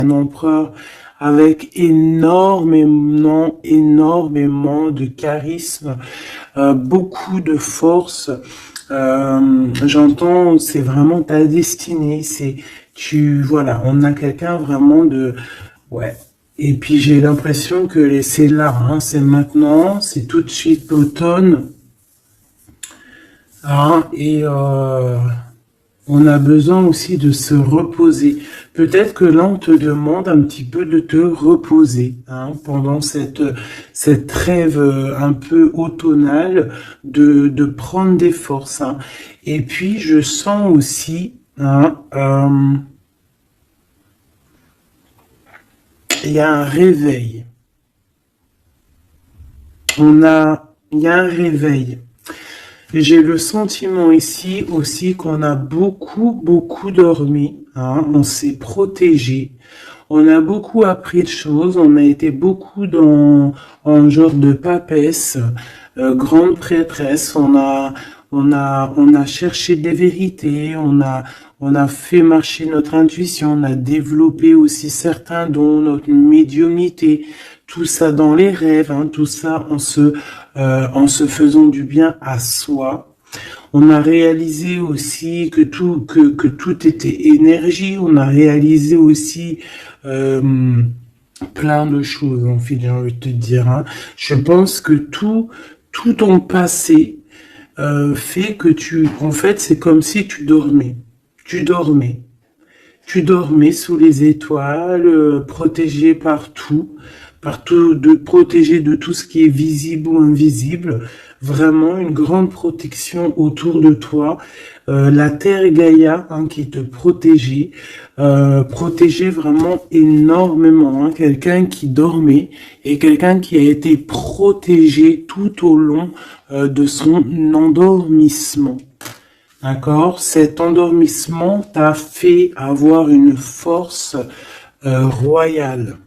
un empereur avec énormément de charisme, beaucoup de force. J'entends, c'est vraiment ta destinée. Voilà, on a quelqu'un vraiment ouais. Et puis j'ai l'impression que c'est là, hein, c'est maintenant, c'est tout de suite l'automne. Hein, et on a besoin aussi de se reposer. Peut-être que là, on te demande un petit peu de te reposer, hein, pendant cette trêve un peu automnale, de prendre des forces. Hein. Et puis, je sens aussi, hein, il y a un réveil. Il y a un réveil. J'ai le sentiment ici aussi qu'on a beaucoup dormi, hein, on s'est protégé, on a beaucoup appris de choses, on a été beaucoup en genre de papesse, grande prêtresse, on a cherché des vérités, on a fait marcher notre intuition, on a développé aussi certains dons, notre médiumnité, tout ça dans les rêves, hein, tout ça en se faisant du bien à soi. On a réalisé aussi que tout était énergie. On a réalisé aussi plein de choses, en fait, j'ai envie de te dire. Hein. Je pense que tout ton passé fait que en fait, c'est comme si tu dormais. Tu dormais. Tu dormais sous les étoiles, protégé partout, protégé de tout ce qui est visible ou invisible. Vraiment une grande protection autour de toi. La Terre Gaïa, hein, qui te protégeait, protégeait vraiment énormément. Hein, quelqu'un qui dormait et quelqu'un qui a été protégé tout au long de son endormissement. D'accord? Cet endormissement t'a fait avoir une force royale.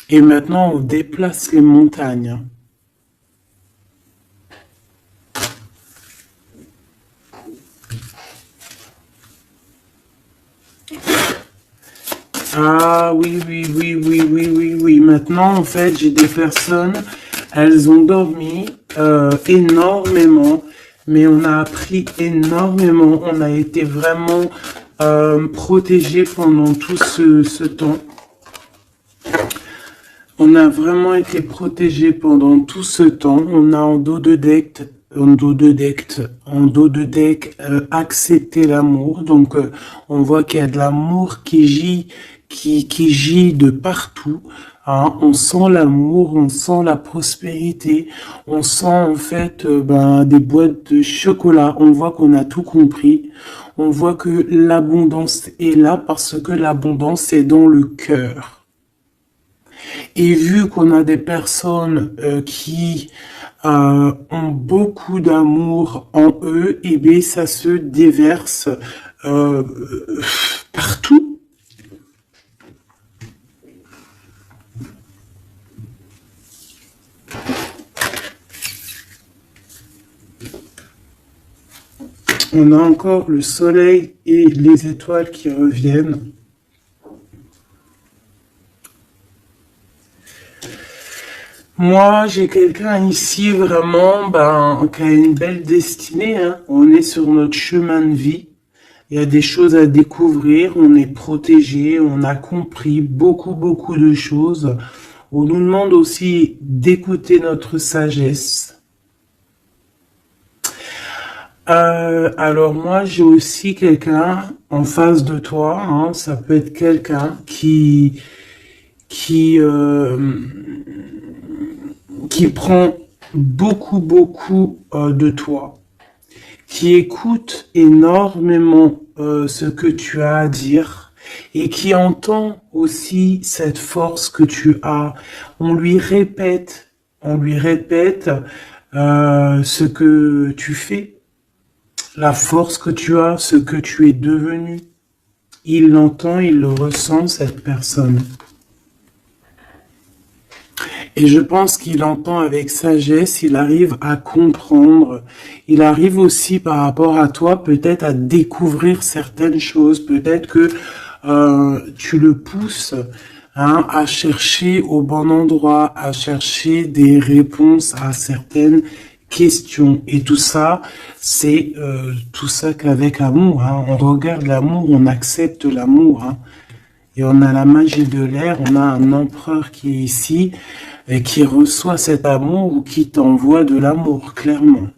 Et maintenant, on déplace les montagnes. Ah oui. Maintenant, en fait, j'ai des personnes, elles ont dormi énormément, mais on a appris énormément. On a été vraiment protégés pendant tout ce temps. On a vraiment été protégés pendant tout ce temps. On a en dos de deck accepté l'amour. Donc on voit qu'il y a de l'amour qui gît de partout. Hein. On sent l'amour, on sent la prospérité, on sent en fait des boîtes de chocolat. On voit qu'on a tout compris. On voit que l'abondance est là parce que l'abondance est dans le cœur. Et vu qu'on a des personnes qui ont beaucoup d'amour en eux, et bien ça se déverse partout. On a encore le soleil et les étoiles qui reviennent. Moi, j'ai quelqu'un ici vraiment qui a une belle destinée. Hein. On est sur notre chemin de vie. Il y a des choses à découvrir. On est protégé. On a compris beaucoup de choses. On nous demande aussi d'écouter notre sagesse. Alors moi, j'ai aussi quelqu'un en face de toi. Hein. Ça peut être quelqu'un qui prend beaucoup de toi, qui écoute énormément ce que tu as à dire et qui entend aussi cette force que tu as. On lui répète ce que tu fais, la force que tu as, ce que tu es devenu. Il l'entend, il le ressent, cette personne. Et je pense qu'il entend avec sagesse, il arrive à comprendre, il arrive aussi par rapport à toi peut-être à découvrir certaines choses, peut-être que tu le pousses hein, à chercher au bon endroit, à chercher des réponses à certaines questions. Et tout ça, c'est tout ça qu'avec amour. Hein. On regarde l'amour, on accepte l'amour. Hein. Et on a la magie de l'air, on a un empereur qui est ici et qui reçoit cet amour ou qui t'envoie de l'amour, clairement.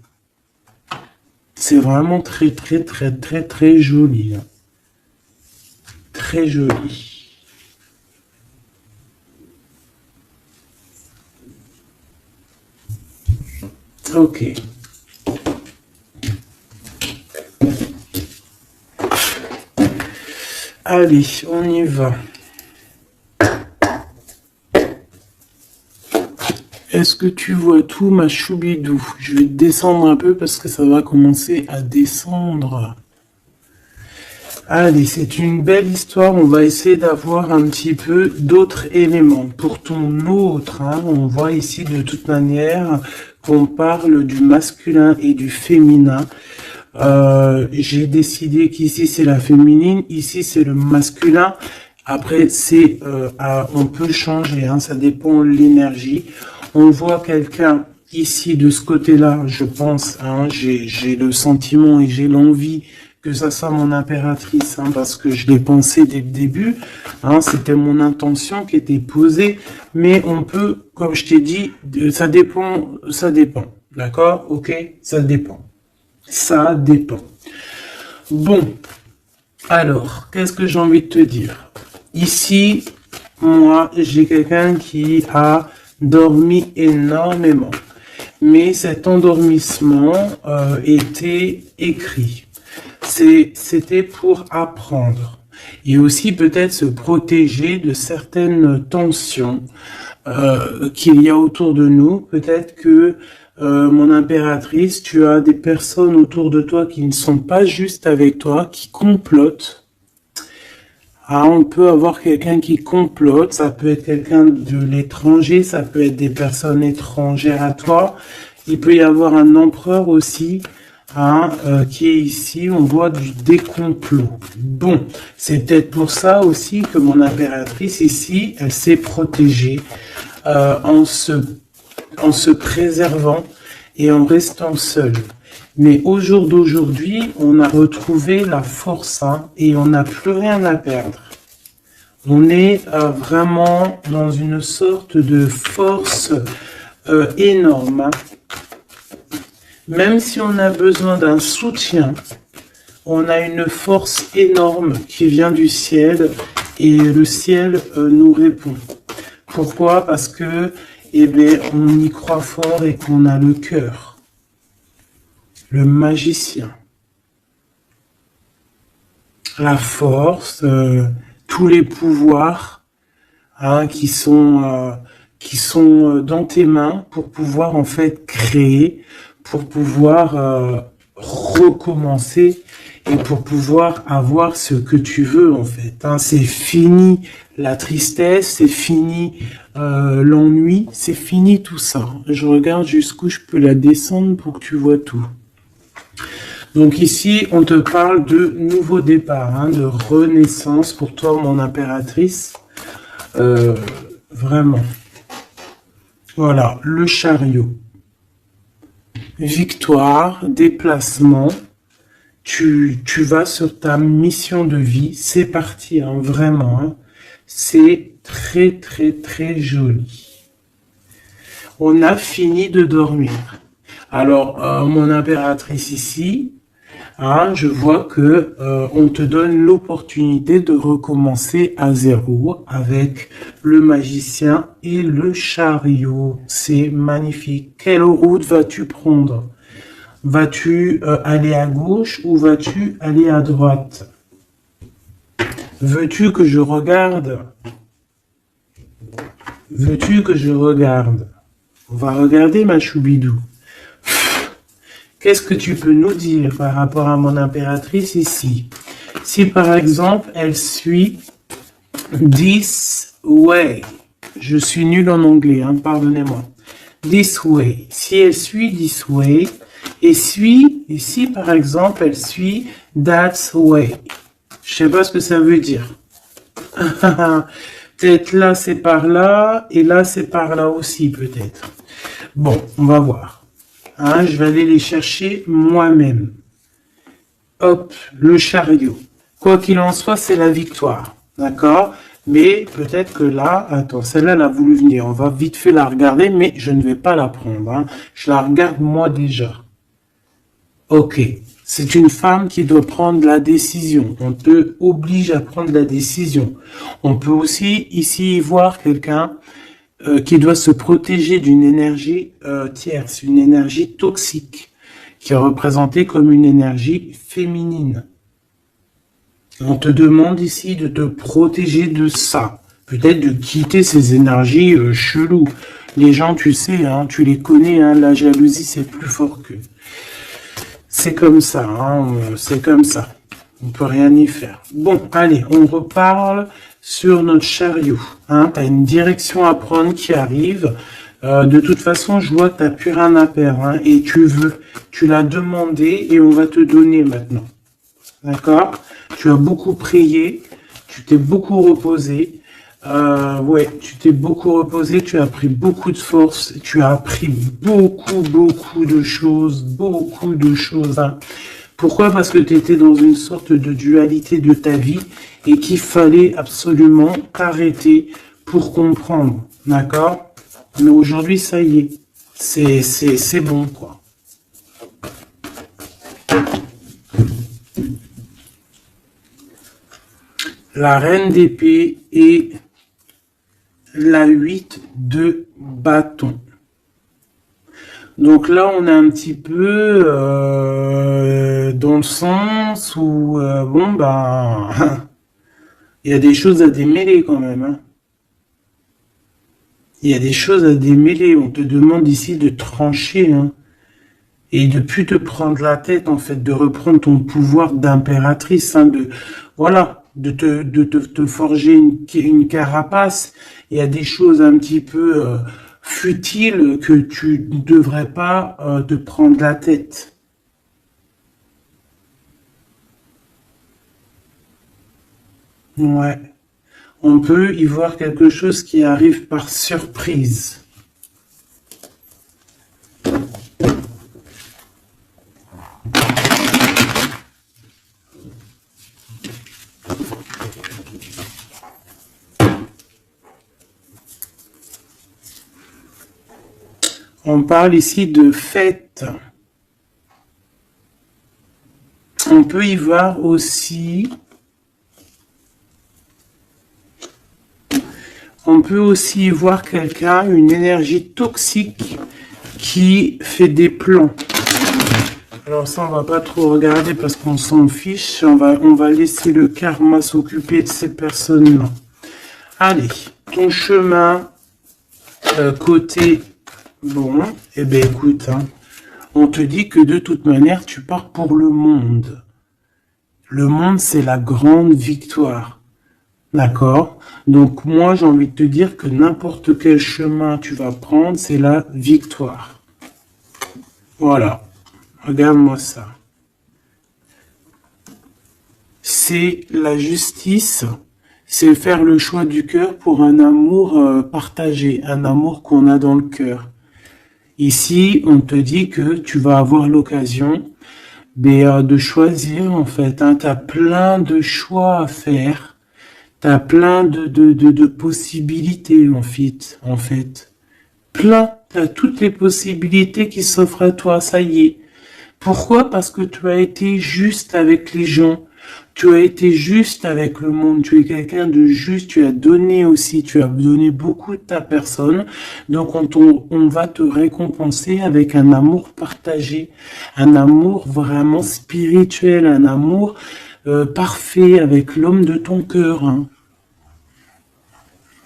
C'est vraiment très, très, très, très, très joli. Hein. Très joli. Ok. Allez, on y va. Est-ce que tu vois tout, ma choubidou? Je vais descendre un peu parce que ça va commencer à descendre. Allez, c'est une belle histoire. On va essayer d'avoir un petit peu d'autres éléments. Pour ton autre, hein, on voit ici de toute manière qu'on parle du masculin et du féminin. J'ai décidé qu'ici c'est la féminine, ici c'est le masculin. Après, c'est on peut changer, hein, ça dépend de l'énergie. On voit quelqu'un ici de ce côté-là, je pense, hein, j'ai le sentiment et j'ai l'envie que ça soit mon impératrice, hein, parce que je l'ai pensé dès le début, hein, c'était mon intention qui était posée, mais on peut, comme je t'ai dit, ça dépend, d'accord, ok, ça dépend. Ça dépend. Bon, alors, qu'est-ce que j'ai envie de te dire? Ici, moi, j'ai quelqu'un qui a dormi énormément. Mais cet endormissement était écrit. C'était pour apprendre. Et aussi peut-être se protéger de certaines tensions qu'il y a autour de nous. Peut-être que mon impératrice, tu as des personnes autour de toi qui ne sont pas juste avec toi, qui complotent. Ah, on peut avoir quelqu'un qui complote, ça peut être quelqu'un de l'étranger, ça peut être des personnes étrangères à toi. Il peut y avoir un empereur aussi, hein, qui est ici, on voit des complots. Bon, c'est peut-être pour ça aussi que mon impératrice ici, elle s'est protégée en se préservant et en restant seule. Mais au jour d'aujourd'hui, on a retrouvé la force hein, et on n'a plus rien à perdre. On est vraiment dans une sorte de force énorme. Hein. Même si on a besoin d'un soutien, on a une force énorme qui vient du ciel et le ciel nous répond. Pourquoi? Parce que eh bien, on y croit fort et qu'on a le cœur. Le magicien, la force, tous les pouvoirs hein, qui sont dans tes mains pour pouvoir en fait créer, pour pouvoir recommencer et pour pouvoir avoir ce que tu veux en fait. Hein. C'est fini la tristesse, c'est fini l'ennui, c'est fini tout ça. Je regarde jusqu'où je peux la descendre pour que tu vois tout. Donc ici, on te parle de nouveau départ, hein, de renaissance pour toi, mon impératrice. Vraiment. Voilà, le chariot. Victoire, déplacement. Tu vas sur ta mission de vie. C'est parti, hein, vraiment. Hein. C'est très, très, très joli. On a fini de dormir. Alors, mon impératrice ici, hein, je vois que on te donne l'opportunité de recommencer à zéro avec le magicien et le chariot. C'est magnifique. Quelle route vas-tu prendre? Vas-tu aller à gauche ou vas-tu aller à droite? Veux-tu que je regarde? Veux-tu que je regarde? On va regarder ma choubidou. Qu'est-ce que tu peux nous dire par rapport à mon impératrice ici? Si par exemple, elle suit this way. Je suis nul en anglais, hein, pardonnez-moi. This way. Si elle suit this way, et si par exemple, elle suit that way. Je sais pas ce que ça veut dire. Peut-être là, c'est par là, et là, c'est par là aussi, peut-être. Bon, on va voir. Hein, je vais aller les chercher moi-même. Hop, le chariot. Quoi qu'il en soit, c'est la victoire. D'accord? Mais peut-être que là, attends, celle-là, elle a voulu venir. On va vite fait la regarder, mais je ne vais pas la prendre. Hein. Je la regarde moi déjà. Ok. C'est une femme qui doit prendre la décision. On te oblige à prendre la décision. On peut aussi ici voir quelqu'un qui doit se protéger d'une énergie tierce, une énergie toxique, qui est représentée comme une énergie féminine. On te demande ici de te protéger de ça. Peut-être de quitter ces énergies cheloues. Les gens, tu sais, hein, tu les connais, hein, la jalousie, c'est plus fort qu'eux. C'est comme ça, hein, c'est comme ça. On peut rien y faire. Bon, allez, on reparle sur notre chariot. Hein, tu as une direction à prendre qui arrive. De toute façon, je vois que tu n'as plus rien à perdre. Hein, et tu l'as demandé et on va te donner maintenant. D'accord? Tu as beaucoup prié, tu t'es beaucoup reposé. Ouais, tu t'es beaucoup reposé, tu as pris beaucoup de force, tu as appris beaucoup de choses, Hein. Pourquoi? Parce que tu étais dans une sorte de dualité de ta vie et qu'il fallait absolument t'arrêter pour comprendre. D'accord? Mais aujourd'hui, ça y est, c'est bon, quoi. La reine d'épée et la 8 de bâton. Donc là, on est un petit peu dans le sens où, bon, ben, il y a des choses à démêler quand même. Hein. Il y a des choses à démêler. On te demande ici de trancher. Hein. Et de plus te prendre la tête, en fait, de reprendre ton pouvoir d'impératrice. Hein, voilà, de te forger une carapace. Il y a des choses un petit peu futiles que tu ne devrais pas te prendre la tête. Ouais. On peut y voir quelque chose qui arrive par surprise. On parle ici de fête. On peut y voir aussi... On peut aussi y voir quelqu'un, une énergie toxique qui fait des plans. Alors ça, on va pas trop regarder parce qu'on s'en fiche. On va laisser le karma s'occuper de ces personnes-là. Allez, ton chemin côté... Bon, eh bien écoute, hein, on te dit que de toute manière, tu pars pour le monde. Le monde, c'est la grande victoire. D'accord? Donc moi, j'ai envie de te dire que n'importe quel chemin tu vas prendre, c'est la victoire. Voilà. Regarde-moi ça. C'est la justice, c'est faire le choix du cœur pour un amour partagé, un amour qu'on a dans le cœur. Ici, on te dit que tu vas avoir l'occasion de choisir, en fait. Hein, tu as plein de choix à faire. Tu as plein de possibilités, en fait. Plein. Tu as toutes les possibilités qui s'offrent à toi, ça y est. Pourquoi? Parce que tu as été juste avec les gens. Tu as été juste avec le monde, tu es quelqu'un de juste, tu as donné aussi, tu as donné beaucoup de ta personne, donc on va te récompenser avec un amour partagé, un amour vraiment spirituel, un amour parfait avec l'homme de ton cœur. Hein.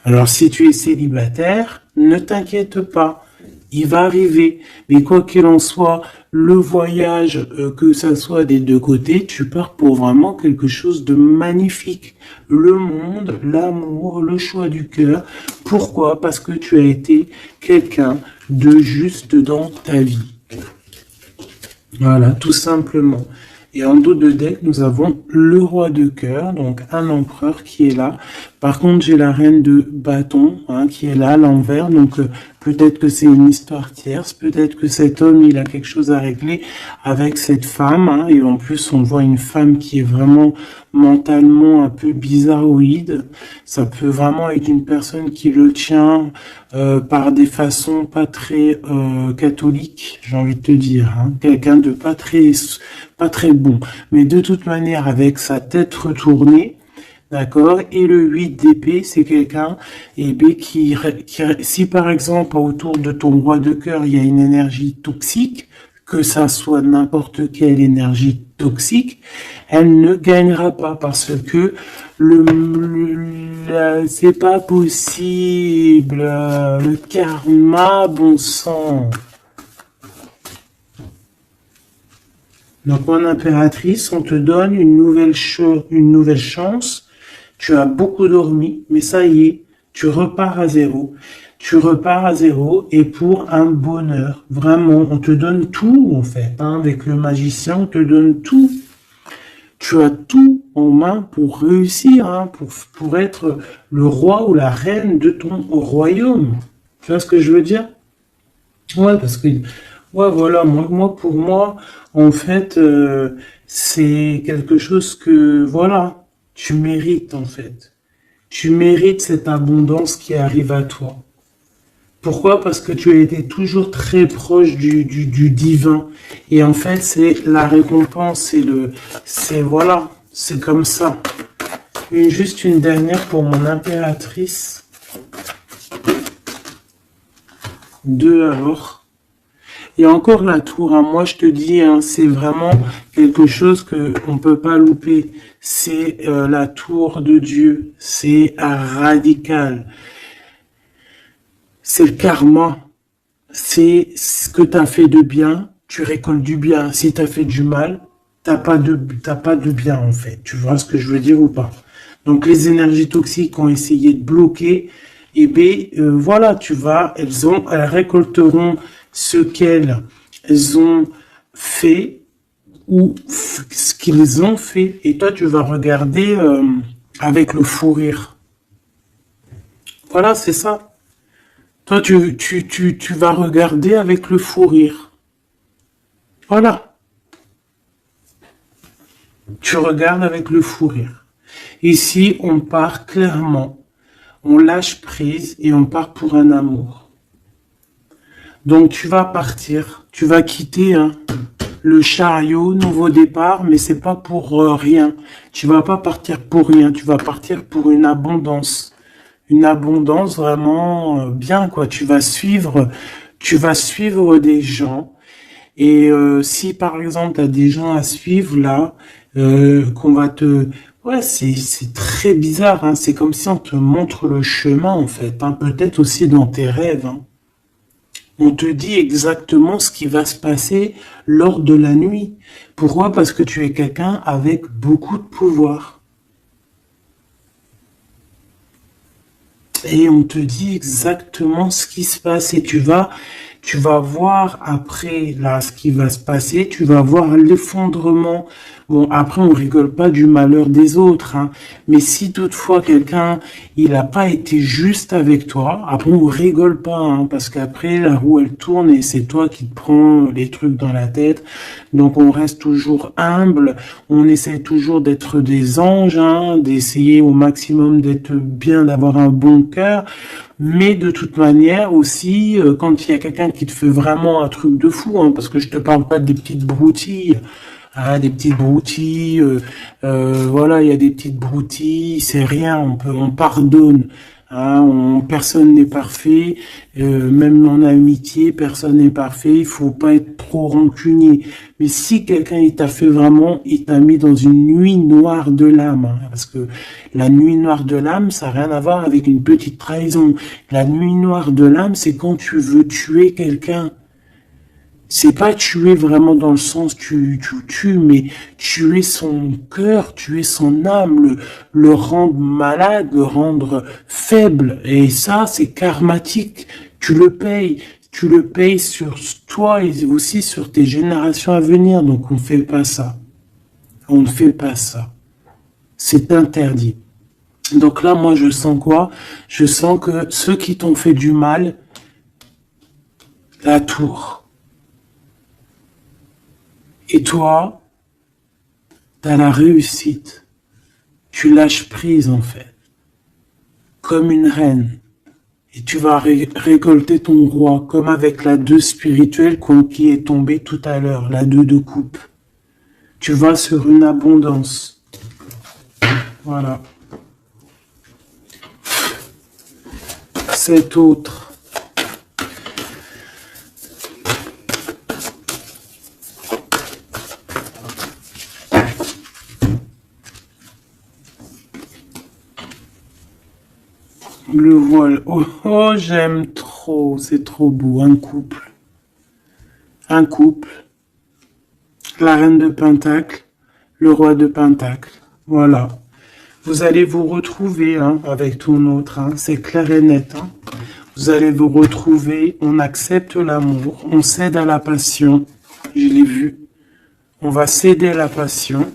Alors si tu es célibataire, ne t'inquiète pas. Il va arriver, mais quoi qu'il en soit, le voyage, que ça soit des deux côtés, tu pars pour vraiment quelque chose de magnifique. Le monde, l'amour, le choix du cœur. Pourquoi? Parce que tu as été quelqu'un de juste dans ta vie. Voilà, tout simplement. Et en dos de deck, nous avons le roi de cœur, donc un empereur qui est là. Par contre, j'ai la reine de bâton qui est là à l'envers. Donc peut-être que c'est une histoire tierce, peut-être que cet homme il a quelque chose à régler avec cette femme. Et en plus, on voit une femme qui est vraiment mentalement un peu bizarroïde. Ça peut vraiment être une personne qui le tient par des façons pas très catholiques, j'ai envie de te dire. Quelqu'un de pas très bon. Mais de toute manière, avec sa tête retournée, d'accord. Et le 8 d'épée, c'est quelqu'un si par exemple autour de ton roi de cœur, il y a une énergie toxique, que ça soit n'importe quelle énergie toxique, elle ne gagnera pas parce que c'est pas possible. Le karma, bon sang. Donc, mon impératrice, on te donne une nouvelle chance. Tu as beaucoup dormi, mais ça y est, tu repars à zéro. Tu repars à zéro et pour un bonheur. Vraiment, on te donne tout, en fait. Avec le magicien, on te donne tout. Tu as tout en main pour réussir, pour être le roi ou la reine de ton royaume. Tu vois ce que je veux dire? Ouais, parce que, ouais, voilà, pour moi, en fait, c'est quelque chose que, voilà, tu mérites, en fait. Tu mérites cette abondance qui arrive à toi. Pourquoi? Parce que tu as été toujours très proche du divin. Et en fait, c'est la récompense, voilà, c'est comme ça. Juste une dernière pour mon impératrice. 2 alors. Et encore la tour, moi je te dis, c'est vraiment quelque chose que on peut pas louper. C'est la tour de Dieu. C'est radical. C'est le karma. C'est ce que tu as fait de bien, tu récoltes du bien. Si tu as fait du mal, t'as pas de bien en fait. Tu vois ce que je veux dire ou pas? Donc les énergies toxiques ont essayé de bloquer. Et voilà, elles récolteront ce qu'elles ont fait ou ce qu'ils ont fait. Et toi, tu vas regarder avec le fou rire. Voilà, c'est ça. Toi, tu vas regarder avec le fou rire. Voilà. Tu regardes avec le fou rire. Ici, on part clairement. On lâche prise et on part pour un amour. Donc, tu vas partir. Tu vas quitter le chariot, nouveau départ, mais c'est pas pour rien. Tu vas pas partir pour rien. Tu vas partir pour une abondance. Une abondance vraiment bien, quoi. Tu vas suivre des gens. Et si par exemple tu as des gens à suivre là, qu'on va te... Ouais, c'est très bizarre, c'est comme si on te montre le chemin en fait, peut-être aussi dans tes rêves. On te dit exactement ce qui va se passer lors de la nuit. Pourquoi? Parce que tu es quelqu'un avec beaucoup de pouvoir. Et on te dit exactement ce qui se passe et tu vas voir après là ce qui va se passer, tu vas voir l'effondrement. Bon, après on rigole pas du malheur des autres, mais si toutefois quelqu'un il a pas été juste avec toi, après on rigole pas, parce qu'après la roue elle tourne et c'est toi qui te prends les trucs dans la tête. Donc on reste toujours humble, on essaie toujours d'être des anges, d'essayer au maximum d'être bien, d'avoir un bon cœur. Mais de toute manière aussi, quand il y a quelqu'un qui te fait vraiment un truc de fou, parce que je te parle pas des petites broutilles, voilà, il y a des petites broutilles, c'est rien, on pardonne, personne n'est parfait, même en amitié, personne n'est parfait, il faut pas être trop rancunier. Mais si quelqu'un il t'a fait vraiment, il t'a mis dans une nuit noire de l'âme, parce que la nuit noire de l'âme, ça n'a rien à voir avec une petite trahison. La nuit noire de l'âme, c'est quand tu veux tuer quelqu'un. C'est pas tuer vraiment dans le sens tu tues, mais tuer son cœur, tuer son âme, le rendre malade, le rendre faible. Et ça, c'est karmatique. Tu le payes sur toi et aussi sur tes générations à venir. Donc on fait pas ça. On ne fait pas ça. C'est interdit. Donc là, moi, je sens quoi? Je sens que ceux qui t'ont fait du mal, la tour. Et toi, t'as la réussite. Tu lâches prise, en fait. Comme une reine. Et tu vas récolter ton roi, comme avec la 2 spirituelle qui est tombée tout à l'heure, la 2 de coupe. Tu vas sur une abondance. Voilà. Cet autre. Le voile. Oh, oh, j'aime trop. C'est trop beau. Un couple. Un couple. La reine de Pentacle. Le roi de Pentacle. Voilà. Vous allez vous retrouver avec ton autre. C'est clair et net. Vous allez vous retrouver. On accepte l'amour. On cède à la passion. Je l'ai vu. On va céder à la passion.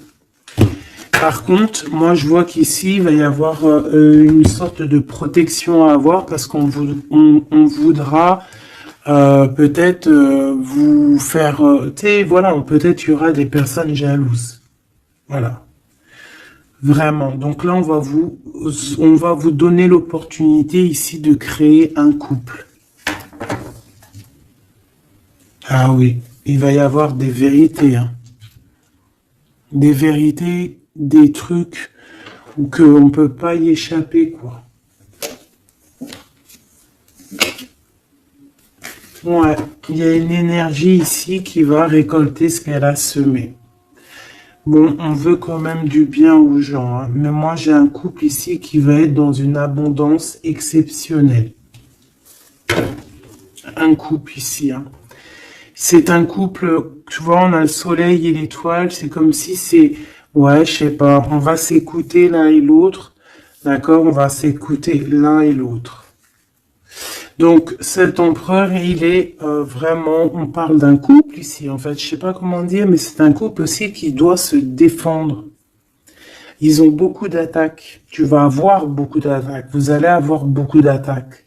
Par contre, moi, je vois qu'ici, il va y avoir une sorte de protection à avoir parce qu'on voudra peut-être vous faire... tu sais, voilà, peut-être il y aura des personnes jalouses. Voilà. Vraiment. Donc là, on va vous donner l'opportunité ici de créer un couple. Ah oui, il va y avoir des vérités. Des vérités, des trucs qu'on ne peut pas y échapper, quoi. Ouais, il y a une énergie ici qui va récolter ce qu'elle a semé. Bon, on veut quand même du bien aux gens, mais moi j'ai un couple ici qui va être dans une abondance exceptionnelle. Un couple ici, C'est un couple, tu vois, on a le soleil et l'étoile, c'est comme si c'est, ouais, je sais pas, on va s'écouter l'un et l'autre, d'accord, on va s'écouter l'un et l'autre. Donc, cet empereur, il est vraiment, on parle d'un couple ici, en fait, je sais pas comment dire, mais c'est un couple aussi qui doit se défendre. Ils ont beaucoup d'attaques, tu vas avoir beaucoup d'attaques, vous allez avoir beaucoup d'attaques.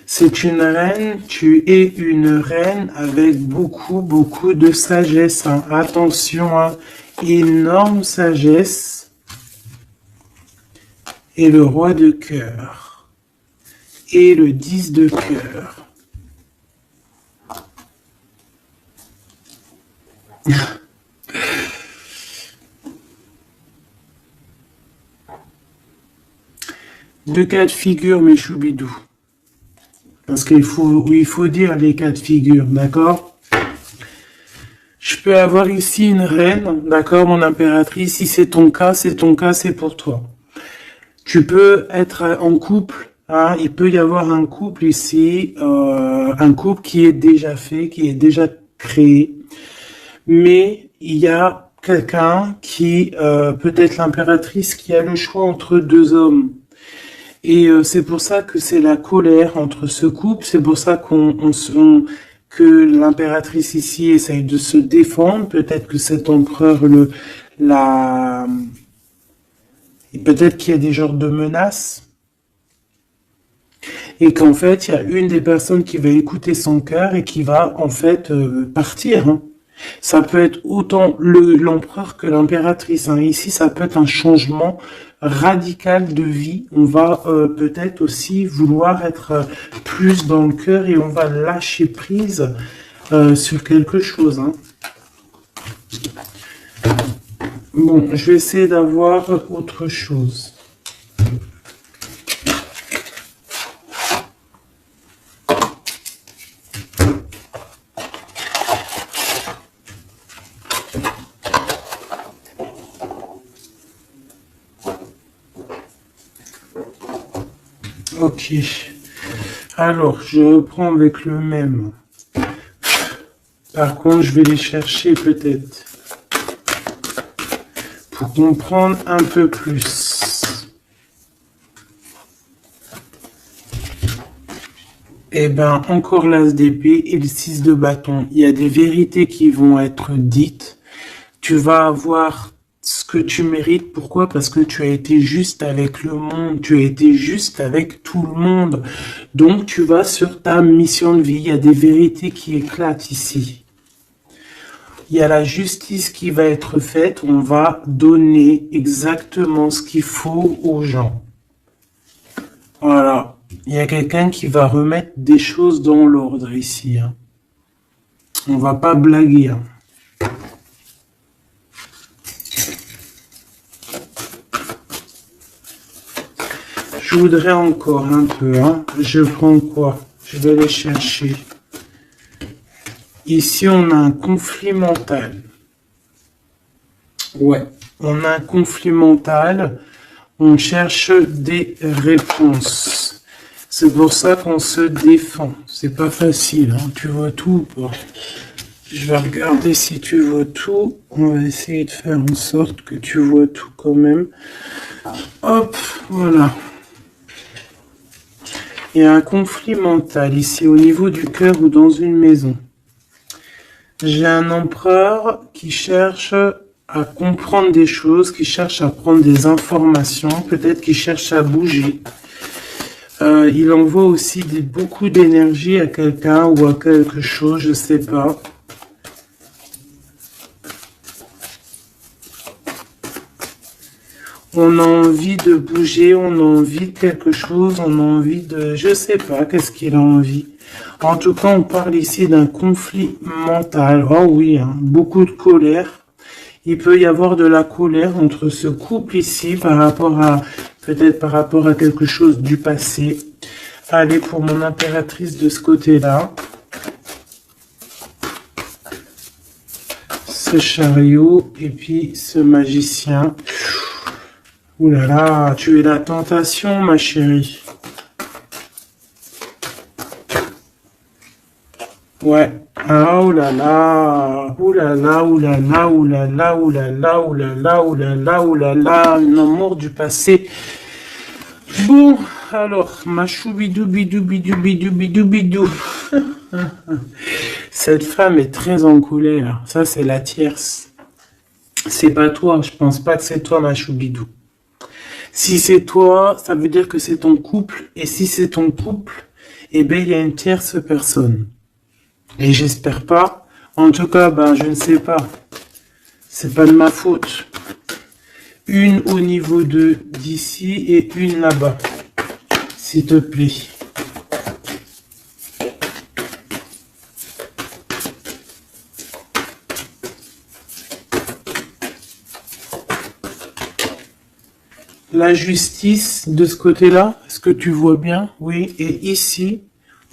C'est une reine, tu es une reine avec beaucoup de sagesse. Attention, énorme sagesse. Et le roi de cœur. Et le 10 de cœur. Deux cas de figure, mes choubidous. Parce qu'il faut dire les cas de figure, d'accord? Je peux avoir ici une reine, d'accord, mon impératrice. Si c'est ton cas, c'est pour toi. Tu peux être en couple, il peut y avoir un couple ici, un couple qui est déjà fait, qui est déjà créé. Mais il y a quelqu'un qui, peut-être l'impératrice, qui a le choix entre deux hommes. Et c'est pour ça que c'est la colère entre ce couple, c'est pour ça que l'impératrice ici essaye de se défendre, peut-être que cet empereur peut-être qu'il y a des genres de menaces, et qu'en fait, il y a une des personnes qui va écouter son cœur et qui va en fait partir. Ça peut être autant l'empereur que l'impératrice. Ici, ça peut être un changement radical de vie. On va peut-être aussi vouloir être plus dans le cœur et on va lâcher prise sur quelque chose. Bon, je vais essayer d'avoir autre chose. Ok. Alors, je reprends avec le même. Par contre, je vais les chercher peut-être. Pour comprendre un peu plus. Eh ben, encore l'as d'épée et le 6 de bâton. Il y a des vérités qui vont être dites. Tu vas avoir ce que tu mérites. Pourquoi? Parce que tu as été juste avec le monde. Tu as été juste avec tout le monde. Donc, tu vas sur ta mission de vie. Il y a des vérités qui éclatent ici. Il y a la justice qui va être faite. On va donner exactement ce qu'il faut aux gens. Voilà. Il y a quelqu'un qui va remettre des choses dans l'ordre ici. Hein. On va pas blaguer. Hein. Je voudrais encore un peu. Hein. Je prends quoi? Je vais les chercher. Ici, on a un conflit mental. Ouais, on a un conflit mental. On cherche des réponses. C'est pour ça qu'on se défend. C'est pas facile, hein. Tu vois tout ou pas? Je vais regarder si tu vois tout. On va essayer de faire en sorte que tu vois tout quand même. Hop, voilà. Il y a un conflit mental ici au niveau du cœur ou dans une maison. J'ai un empereur qui cherche à comprendre des choses, qui cherche à prendre des informations, peut-être qui cherche à bouger. Il envoie aussi beaucoup d'énergie à quelqu'un ou à quelque chose, je sais pas. On a envie de bouger, on a envie de quelque chose, on a envie de... Je sais pas, qu'est-ce qu'il a envie. En tout cas, on parle ici d'un conflit mental. Oh oui, hein, beaucoup de colère. Il peut y avoir de la colère entre ce couple ici par rapport à... Peut-être par rapport à quelque chose du passé. Allez, pour mon impératrice de ce côté-là. Ce chariot et puis ce magicien. Ouh là là, tu es la tentation, ma chérie. Ouais. Ah, oh là là. Ouh là là, ouh là là, ouh là là, ouh là là, ouh là là, ouh là là, ouh là là. Un amour du passé. Bon, alors, ma choubidou, bidou, bidou, bidou, bidou, bidou. Cette femme est très en colère. Ça, c'est la tierce. C'est pas toi. Je pense pas que c'est toi, ma choubidou. Si c'est toi, ça veut dire que c'est ton couple. Et si c'est ton couple, eh bien, il y a une tierce personne. Et j'espère pas. En tout cas, ben, je ne sais pas. C'est pas de ma faute. Une au niveau d'ici et une là-bas. S'il te plaît. La justice de ce côté-là, est-ce que tu vois bien? Oui. Et ici,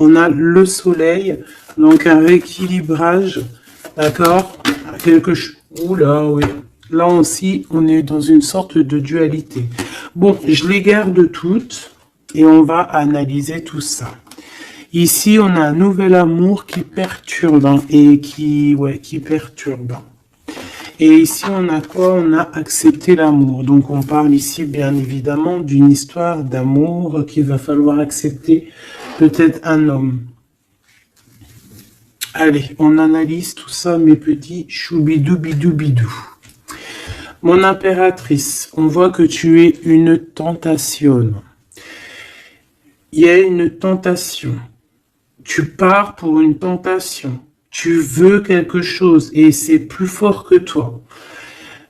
on a le soleil, donc un rééquilibrage, d'accord? Quelque chose. Oula, oui. Là aussi, on est dans une sorte de dualité. Bon, je les garde toutes et on va analyser tout ça. Ici, on a un nouvel amour qui perturbe hein, et qui perturbe. Et ici, on a quoi? On a accepté l'amour. Donc, on parle ici, bien évidemment, d'une histoire d'amour qu'il va falloir accepter peut-être un homme. Allez, on analyse tout ça, mes petits choubidou bidou bidou. Mon impératrice, on voit que tu es une tentation. Il y a une tentation. Tu pars pour une tentation. Tu veux quelque chose et c'est plus fort que toi.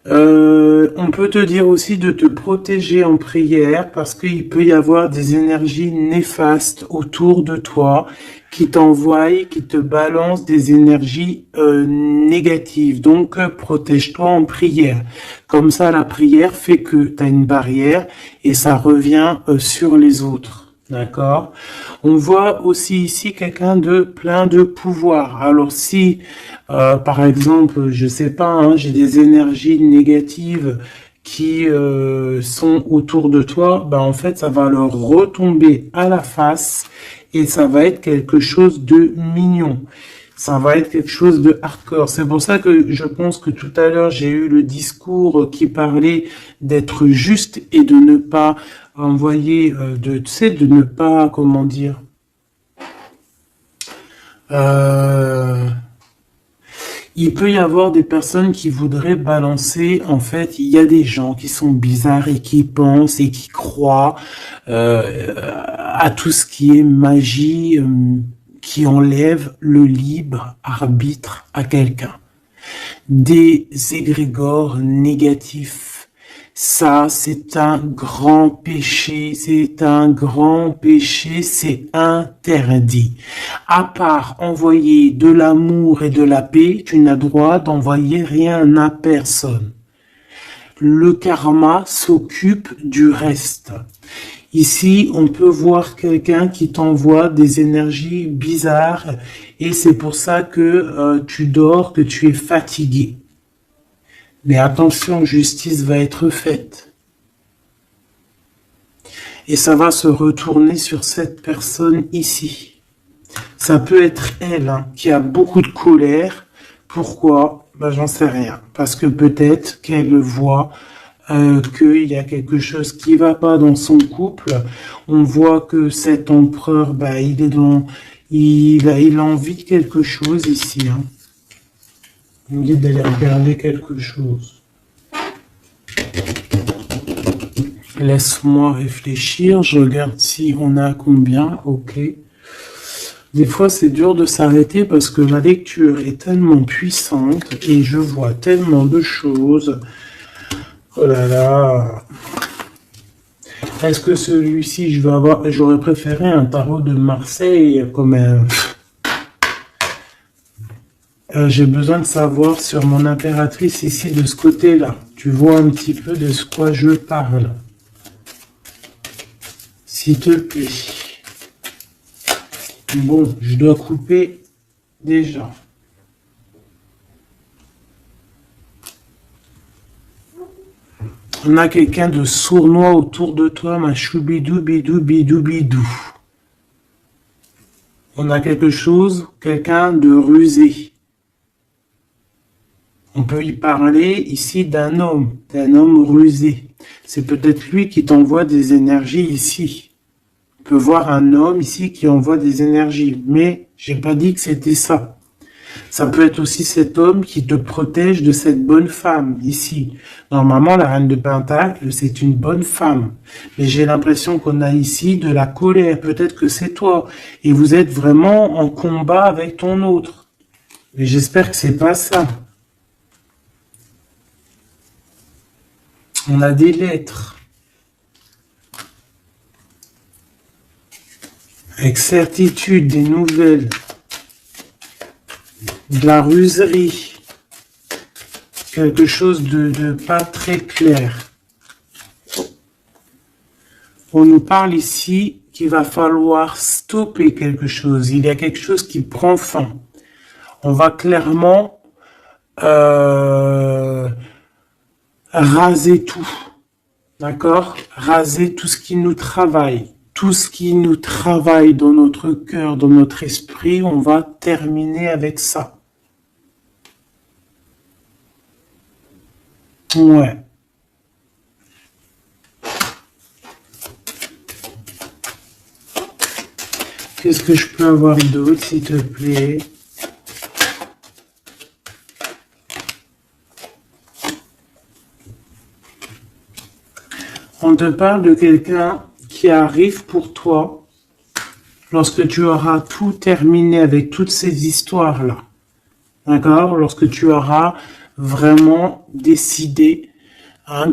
On peut te dire aussi de te protéger en prière parce qu'il peut y avoir des énergies néfastes autour de toi qui t'envoient, qui te balancent des énergies négatives. Donc, protège-toi en prière. Comme ça, la prière fait que tu as une barrière et ça revient sur les autres. D'accord. On voit aussi ici quelqu'un de plein de pouvoir. Alors si, par exemple, je sais pas, hein, j'ai des énergies négatives qui sont autour de toi, ben en fait, ça va leur retomber à la face et ça va être quelque chose de mignon. Ça va être quelque chose de hardcore. C'est pour ça que je pense que tout à l'heure, j'ai eu le discours qui parlait d'être juste et de ne pas envoyer, de ne pas, comment dire, Euh, il peut y avoir des personnes qui voudraient balancer, en fait, il y a des gens qui sont bizarres et qui pensent et qui croient à tout ce qui est magie, qui enlève le libre arbitre à quelqu'un. Des égrégores négatifs. Ça, c'est un grand péché, c'est un grand péché, c'est interdit. À part envoyer de l'amour et de la paix, tu n'as droit d'envoyer rien à personne. Le karma s'occupe du reste. Ici, on peut voir quelqu'un qui t'envoie des énergies bizarres et c'est pour ça que tu dors, que tu es fatigué. Mais attention, justice va être faite. Et ça va se retourner sur cette personne ici. Ça peut être elle qui a beaucoup de colère. Pourquoi? Ben, j'en sais rien. Parce que peut-être qu'elle voit qu'il y a quelque chose qui va pas dans son couple. On voit que cet empereur, ben, il a envie de quelque chose ici. Il me dit d'aller regarder quelque chose. Laisse-moi réfléchir. Je regarde si on a combien. Ok. Des fois, c'est dur de s'arrêter parce que ma lecture est tellement puissante et je vois tellement de choses. Oh là là. Est-ce que celui-ci, j'aurais préféré un tarot de Marseille comme un... j'ai besoin de savoir sur mon impératrice ici de ce côté-là. Tu vois un petit peu de ce quoi je parle. S'il te plaît. Bon, je dois couper déjà. On a quelqu'un de sournois autour de toi, ma choubidou, bidou, bidou, bidou. On a quelque chose, quelqu'un de rusé. On peut y parler ici d'un homme rusé. C'est peut-être lui qui t'envoie des énergies ici. On peut voir un homme ici qui envoie des énergies, mais j'ai pas dit que c'était ça. Ça peut être aussi cet homme qui te protège de cette bonne femme ici. Normalement, la reine de Pentacle, c'est une bonne femme. Mais j'ai l'impression qu'on a ici de la colère. Peut-être que c'est toi. Et vous êtes vraiment en combat avec ton autre. Mais j'espère que c'est pas ça. On a des lettres. Avec certitude, des nouvelles. De la ruserie. Quelque chose de pas très clair. On nous parle ici qu'il va falloir stopper quelque chose. Il y a quelque chose qui prend fin. On va clairement raser tout. D'accord? Raser tout ce qui nous travaille. Tout ce qui nous travaille dans notre cœur, dans notre esprit, on va terminer avec ça. Ouais. Qu'est-ce que je peux avoir d'autre, s'il te plaît? On te parle de quelqu'un qui arrive pour toi lorsque tu auras tout terminé avec toutes ces histoires-là. D'accord? Lorsque tu auras vraiment décidé,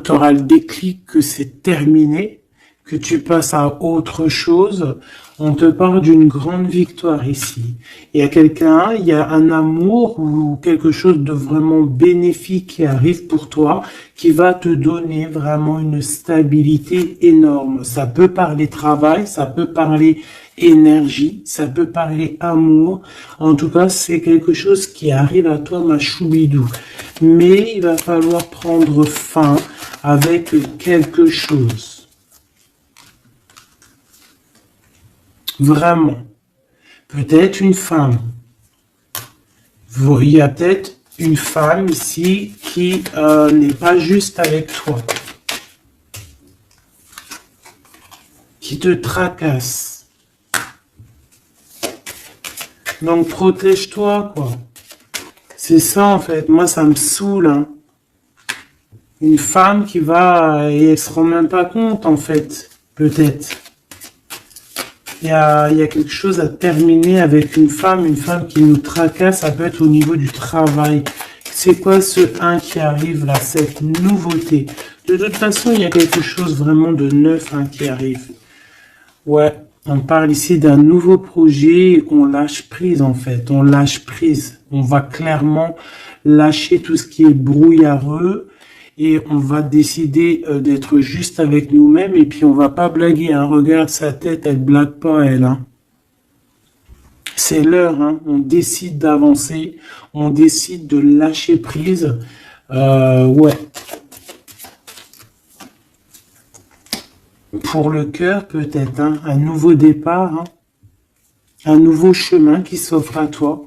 tu auras le déclic que c'est terminé, que tu passes à autre chose. On te parle d'une grande victoire ici. Il y a quelqu'un, il y a un amour ou quelque chose de vraiment bénéfique qui arrive pour toi, qui va te donner vraiment une stabilité énorme. Ça peut parler travail, ça peut parler énergie, ça peut parler amour. En tout cas, c'est quelque chose qui arrive à toi, ma choubidou. Mais il va falloir prendre fin avec quelque chose. Vraiment. Peut-être une femme. Il y a peut-être une femme ici qui n'est pas juste avec toi. Qui te tracasse. Donc protège-toi, quoi. C'est ça, en fait. Moi, ça me saoule, hein. Une femme qui va... Et elle se rend même pas compte, en fait. Peut-être. Il y a quelque chose à terminer avec une femme qui nous tracasse. Ça peut être au niveau du travail. C'est quoi ce 1 qui arrive, là, cette nouveauté? De toute façon, il y a quelque chose vraiment de neuf, hein, qui arrive. Ouais. On parle ici d'un nouveau projet, on lâche prise en fait, on lâche prise. On va clairement lâcher tout ce qui est brouillareux et on va décider d'être juste avec nous-mêmes et puis on va pas blaguer, hein. Regarde sa tête, elle blague pas elle, hein. C'est l'heure, hein. On décide d'avancer, on décide de lâcher prise. Ouais. Pour le cœur, peut-être, hein, un nouveau départ, hein, un nouveau chemin qui s'offre à toi.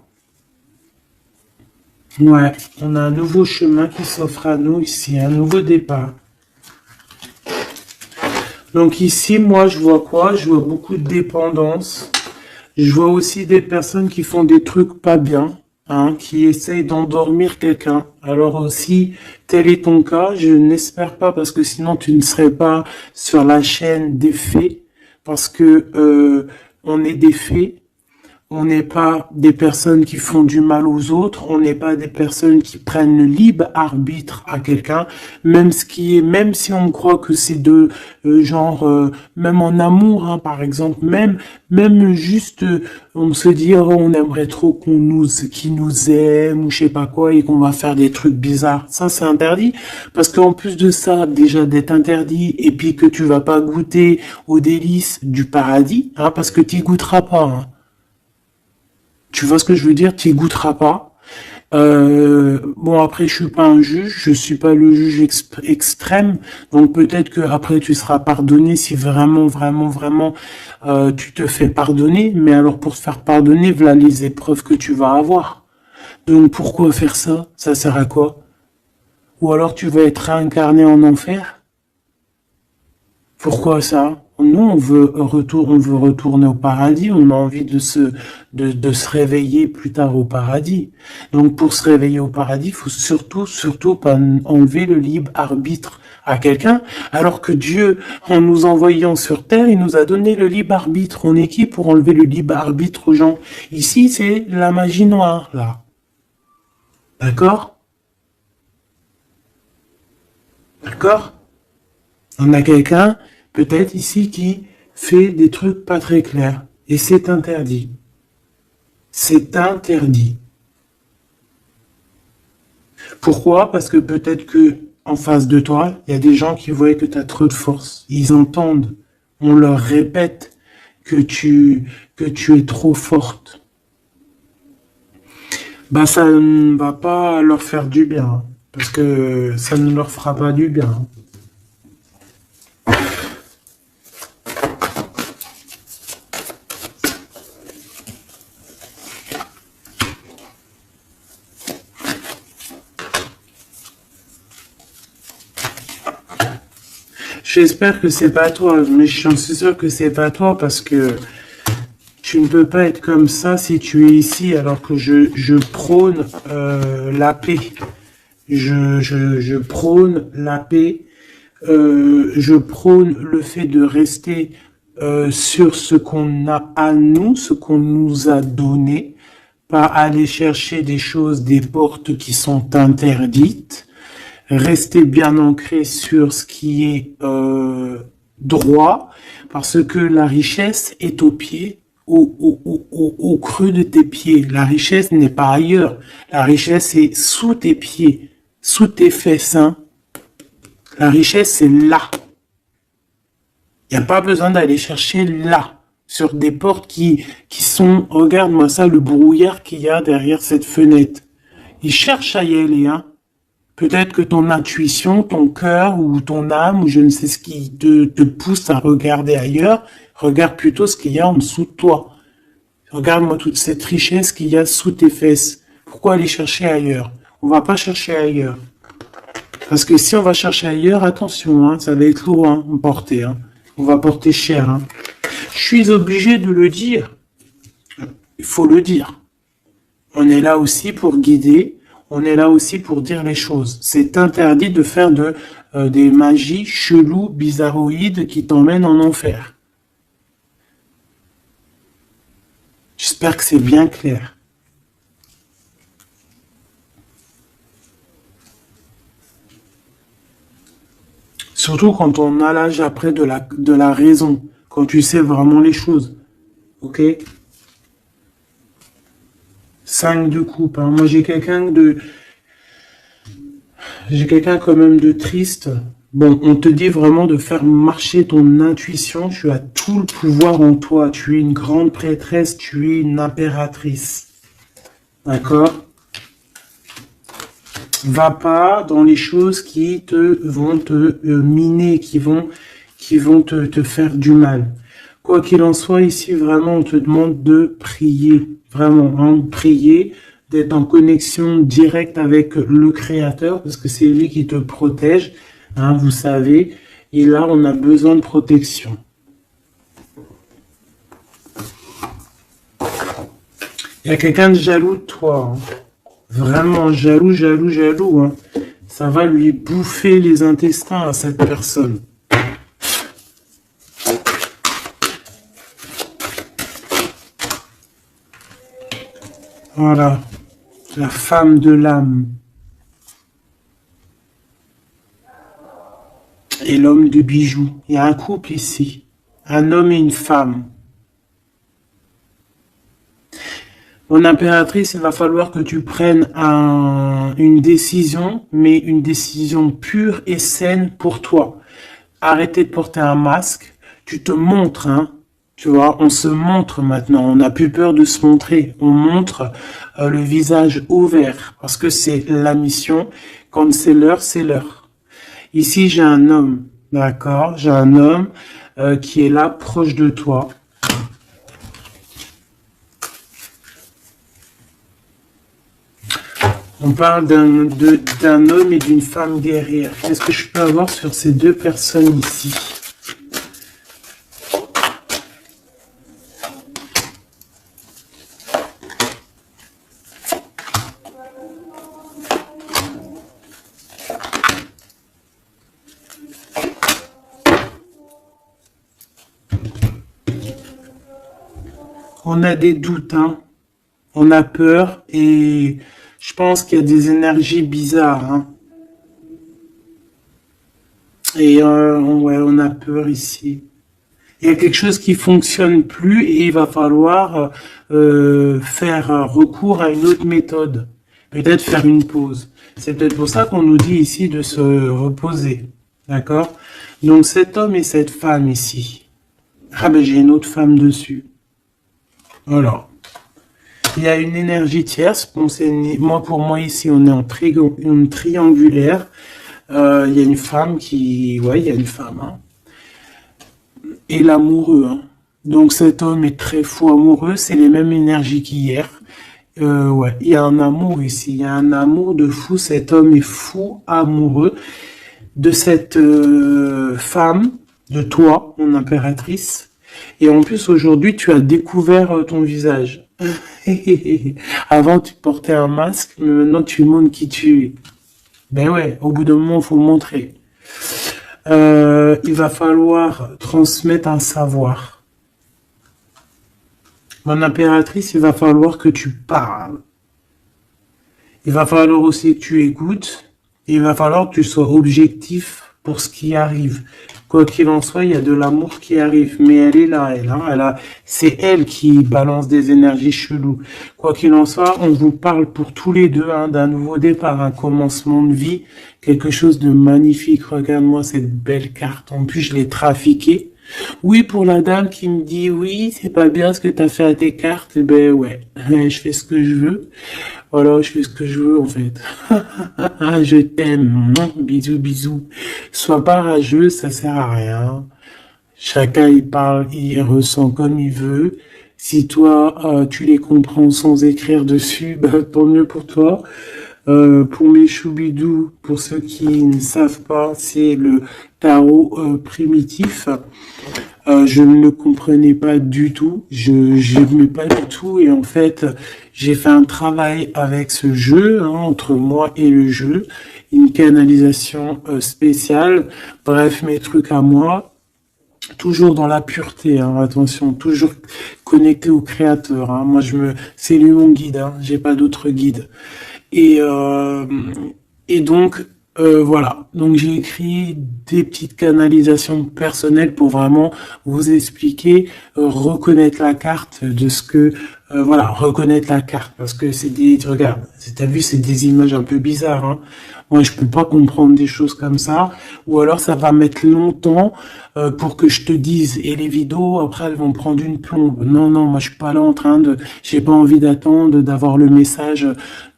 Ouais, on a un nouveau chemin qui s'offre à nous ici, un nouveau départ. Donc ici, moi, je vois quoi? Je vois beaucoup de dépendance. Je vois aussi des personnes qui font des trucs pas bien, hein, qui essayent d'endormir quelqu'un. Alors aussi, tel est ton cas, je n'espère pas parce que sinon tu ne serais pas sur la chaîne des faits, parce que on est des faits. On n'est pas des personnes qui font du mal aux autres, on n'est pas des personnes qui prennent le libre arbitre à quelqu'un, même si on croit que c'est de même en amour, hein, par exemple, même juste, on se dit, oh, on aimerait trop qu'ils nous aiment, ou je sais pas quoi, et qu'on va faire des trucs bizarres. Ça, c'est interdit, parce qu'en plus de ça, déjà d'être interdit, et puis que tu vas pas goûter aux délices du paradis, hein, parce que tu y goûteras pas, hein. Tu vois ce que je veux dire? Tu y goûteras pas. Bon, après, je suis pas un juge, je suis pas le juge extrême, donc peut-être que après tu seras pardonné si vraiment, tu te fais pardonner. Mais alors pour te faire pardonner, voilà les épreuves que tu vas avoir. Donc pourquoi faire ça? Ça sert à quoi? Ou alors tu vas être réincarné en enfer? Pourquoi ça? Nous, on veut retourner au paradis, on a envie de se réveiller plus tard au paradis. Donc, pour se réveiller au paradis, il faut surtout pas enlever le libre arbitre à quelqu'un, alors que Dieu, en nous envoyant sur terre, il nous a donné le libre arbitre. On est qui pour enlever le libre arbitre aux gens? Ici, c'est la magie noire, là. D'accord? D'accord? On a quelqu'un, peut-être ici, qui fait des trucs pas très clairs. Et c'est interdit. C'est interdit. Pourquoi? Parce que peut-être que en face de toi, il y a des gens qui voient que tu as trop de force. Ils entendent. On leur répète que tu es trop forte. Bah, ça ne va pas leur faire du bien, hein. Parce que ça ne leur fera pas du bien, hein. J'espère que c'est pas toi, mais je suis sûr que c'est pas toi parce que tu ne peux pas être comme ça si tu es ici alors que je prône la paix. Je prône la paix. Je prône le fait de rester sur ce qu'on a à nous, ce qu'on nous a donné, pas aller chercher des choses, des portes qui sont interdites. Rester bien ancré sur ce qui est droit, parce que la richesse est au pied, au creux de tes pieds. La richesse n'est pas ailleurs. La richesse est sous tes pieds, sous tes fesses, hein. La richesse, c'est là. Il n'y a pas besoin d'aller chercher là, sur des portes qui sont... Regarde-moi ça, le brouillard qu'il y a derrière cette fenêtre. Il cherche à y aller, hein. Peut-être que ton intuition, ton cœur ou ton âme ou je ne sais ce qui te pousse à regarder ailleurs, regarde plutôt ce qu'il y a en dessous de toi. Regarde-moi toute cette richesse qu'il y a sous tes fesses. Pourquoi aller chercher ailleurs? On va pas chercher ailleurs. Parce que si on va chercher ailleurs, attention, hein, ça va être lourd, hein, à porter, hein. On va porter cher, hein. Je suis obligé de le dire. Il faut le dire. On est là aussi pour guider, on est là aussi pour dire les choses. C'est interdit de faire des magies cheloues, bizarroïdes qui t'emmènent en enfer. J'espère que c'est bien clair. Surtout quand on a l'âge après de la raison, quand tu sais vraiment les choses. Ok? 5 de coupe. Hein. Moi, j'ai quelqu'un quand même de triste. Bon, on te dit vraiment de faire marcher ton intuition. Tu as tout le pouvoir en toi. Tu es une grande prêtresse. Tu es une impératrice. D'accord? Va pas dans les choses qui vont te miner, qui vont te faire du mal. Quoi qu'il en soit, ici, vraiment, on te demande de prier. Vraiment, hein, prier, d'être en connexion directe avec le Créateur, parce que c'est lui qui te protège, hein, vous savez. Et là, on a besoin de protection. Il y a quelqu'un de jaloux de toi. Hein. Vraiment jaloux, jaloux, jaloux. Hein. Ça va lui bouffer les intestins à cette personne. Voilà, la femme de l'âme. Et l'homme de bijoux. Il y a un couple ici. Un homme et une femme. Mon impératrice, il va falloir que tu prennes une décision, mais une décision pure et saine pour toi. Arrêtez de porter un masque. Tu te montres, hein. Tu vois, on se montre maintenant. On n'a plus peur de se montrer. On montre le visage ouvert parce que c'est la mission. Quand c'est l'heure, c'est l'heure. Ici, j'ai un homme, d'accord? J'ai un homme qui est là, proche de toi. On parle d'un homme et d'une femme guerrière. Qu'est-ce que je peux avoir sur ces deux personnes ici? On a des doutes, hein. On a peur et je pense qu'il y a des énergies bizarres, hein. Et ouais, on a peur ici. Il y a quelque chose qui fonctionne plus et il va falloir faire recours à une autre méthode. Peut-être faire une pause. C'est peut-être pour ça qu'on nous dit ici de se reposer. D'accord? Donc cet homme et cette femme ici. Ah ben j'ai une autre femme dessus. Voilà. Il y a une énergie tierce. Bon, pour moi ici, on est en triangulaire. Il y a une femme ouais, il y a une femme. Hein. Et l'amoureux. Hein. Donc cet homme est très fou amoureux. C'est les mêmes énergies qu'hier. Ouais, il y a un amour ici. Il y a un amour de fou. Cet homme est fou amoureux de cette femme, de toi, mon impératrice. Et en plus, aujourd'hui, tu as découvert ton visage. Avant, tu portais un masque, mais maintenant, tu montres qui tu es. Ben ouais, au bout d'un moment, il faut montrer. Il va falloir transmettre un savoir. Mon impératrice, il va falloir que tu parles. Il va falloir aussi que tu écoutes. Et il va falloir que tu sois objectif pour ce qui arrive. Quoi qu'il en soit, il y a de l'amour qui arrive, mais elle est là, c'est elle qui balance des énergies cheloues. Quoi qu'il en soit, on vous parle pour tous les deux hein, d'un nouveau départ, un commencement de vie, quelque chose de magnifique. Regarde-moi cette belle carte. En plus, je l'ai trafiquée. Oui, pour la dame qui me dit oui, c'est pas bien ce que tu as fait à tes cartes, eh ben ouais, je fais ce que je veux. Voilà, je fais ce que je veux en fait. Je t'aime. Bisous, bisous. Sois pas rageux, ça sert à rien. Chacun il parle, il ressent comme il veut. Si toi tu les comprends sans écrire dessus, bah, tant mieux pour toi. Pour mes choubidous, pour ceux qui ne savent pas, c'est le tarot primitif. Je ne le comprenais pas du tout, je n'aimais pas du tout et en fait j'ai fait un travail avec ce jeu, hein, entre moi et le jeu, une canalisation spéciale, bref mes trucs à moi, toujours dans la pureté, hein, attention, toujours connecté au créateur, hein. Moi c'est lui mon guide, hein, j'ai pas d'autre guide. Et, euh, et donc, voilà. Donc, j'ai écrit des petites canalisations personnelles pour vraiment vous expliquer, reconnaître la carte de ce que, voilà, reconnaître la carte. Parce que regarde, t'as vu, c'est des images un peu bizarres, hein. Moi, je peux pas comprendre des choses comme ça. Ou alors, ça va mettre longtemps, pour que je te dise. Et les vidéos, après, elles vont prendre une plombe. Non, non, moi, je suis pas là en train de, j'ai pas envie d'attendre, d'avoir le message.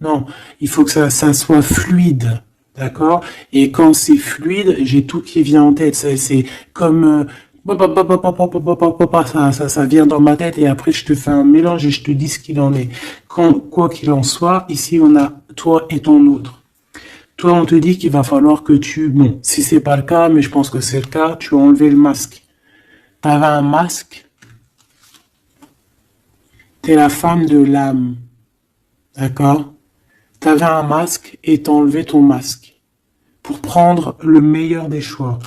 Non, il faut que ça soit fluide. D'accord? Et quand c'est fluide, j'ai tout qui vient en tête. C'est comme, ça vient dans ma tête et après je te fais un mélange et je te dis ce qu'il en est. Quoi qu'il en soit, ici on a toi et ton autre. Toi, on te dit qu'il va falloir que bon, si c'est pas le cas, mais je pense que c'est le cas, tu as enlevé le masque. T'avais un masque, t'es la femme de l'âme. D'accord? T'avais un masque et t'as enlevé ton masque pour prendre le meilleur des choix.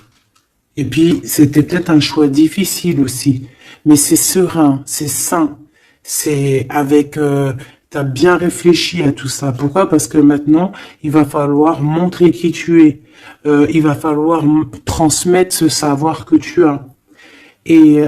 Et puis, c'était peut-être un choix difficile aussi, mais c'est serein, c'est sain, c'est avec, t'as bien réfléchi à tout ça. Pourquoi? Parce que maintenant, il va falloir montrer qui tu es. Il va falloir transmettre ce savoir que tu as. Et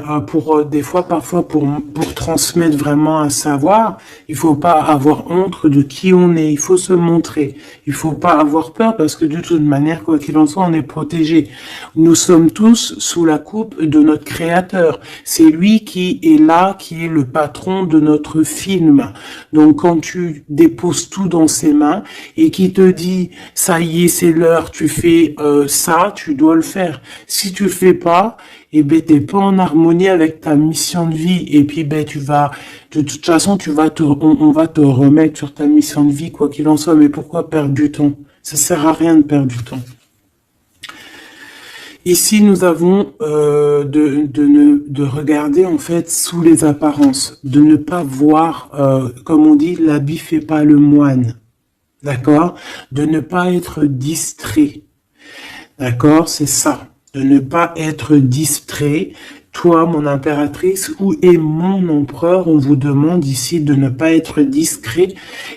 des fois, parfois, pour transmettre vraiment un savoir, il faut pas avoir honte de qui on est. Il faut se montrer. Il faut pas avoir peur parce que de toute manière, quoi qu'il en soit, on est protégé. Nous sommes tous sous la coupe de notre Créateur. C'est lui qui est là, qui est le patron de notre film. Donc, quand tu déposes tout dans ses mains et qui te dit, ça y est, c'est l'heure, tu fais ça, tu dois le faire. Si tu le fais pas, et ben t'es pas en harmonie avec ta mission de vie et puis ben de toute façon on va te remettre sur ta mission de vie quoi qu'il en soit. Mais pourquoi perdre du temps? Ça sert à rien de perdre du temps. Ici nous avons de regarder en fait sous les apparences, de ne pas voir comme on dit l'habit fait pas le moine, d'accord, de ne pas être distrait, d'accord, c'est ça. De ne pas être distrait. Toi, mon impératrice, où est mon empereur? On vous demande ici de ne pas être discret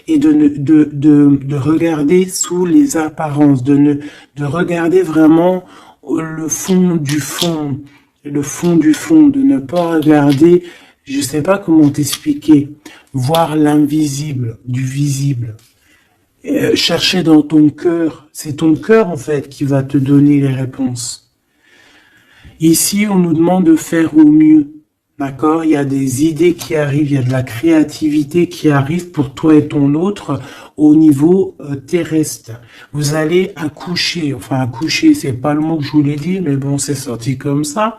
et de regarder sous les apparences, de regarder vraiment le fond du fond, de ne pas regarder, je sais pas comment t'expliquer, voir l'invisible du visible. Chercher dans ton cœur, c'est ton cœur en fait qui va te donner les réponses. Ici, on nous demande de faire au mieux, d'accord? Il y a des idées qui arrivent, il y a de la créativité qui arrive pour toi et ton autre au niveau terrestre. Vous allez accoucher, enfin accoucher, c'est pas le mot que je voulais dire, mais bon, c'est sorti comme ça.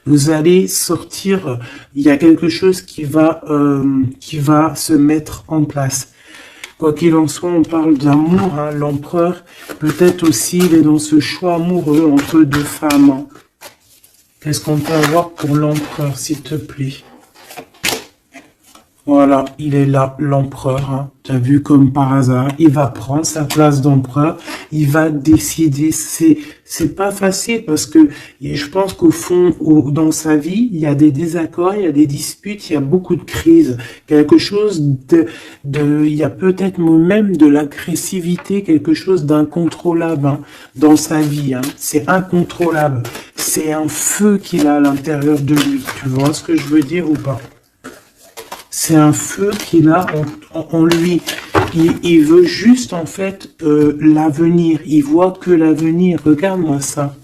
Vous allez sortir, il y a quelque chose qui va se mettre en place. Quoi qu'il en soit, on parle d'amour, hein, l'empereur, peut-être aussi, il est dans ce choix amoureux entre deux femmes, hein. Qu'est-ce qu'on peut avoir pour l'empereur, s'il te plaît? Voilà, il est là, l'empereur. Hein. Tu as vu comme par hasard, il va prendre sa place d'empereur, il va décider. C'est pas facile parce que je pense qu'au fond, dans sa vie, il y a des désaccords, il y a des disputes, il y a beaucoup de crises. Quelque chose il y a peut-être même de l'agressivité, quelque chose d'incontrôlable hein, dans sa vie. Hein. C'est incontrôlable. C'est un feu qu'il a à l'intérieur de lui. Tu vois ce que je veux dire ou pas? C'est un feu qu'il a en lui. Il veut juste, en fait, l'avenir. Il voit que l'avenir. Regarde-moi ça.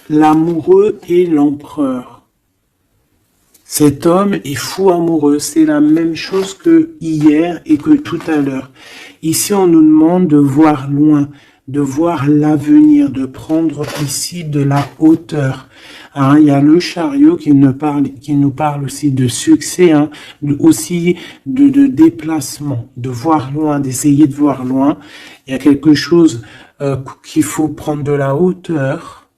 L'amoureux et l'empereur. Cet homme est fou amoureux. C'est la même chose que hier et que tout à l'heure. Ici, on nous demande de voir loin, de voir l'avenir, de prendre ici de la hauteur. Hein, il y a le chariot qui nous parle aussi de succès, hein, aussi de déplacement, de voir loin, d'essayer de voir loin. Il y a quelque chose qu'il faut prendre de la hauteur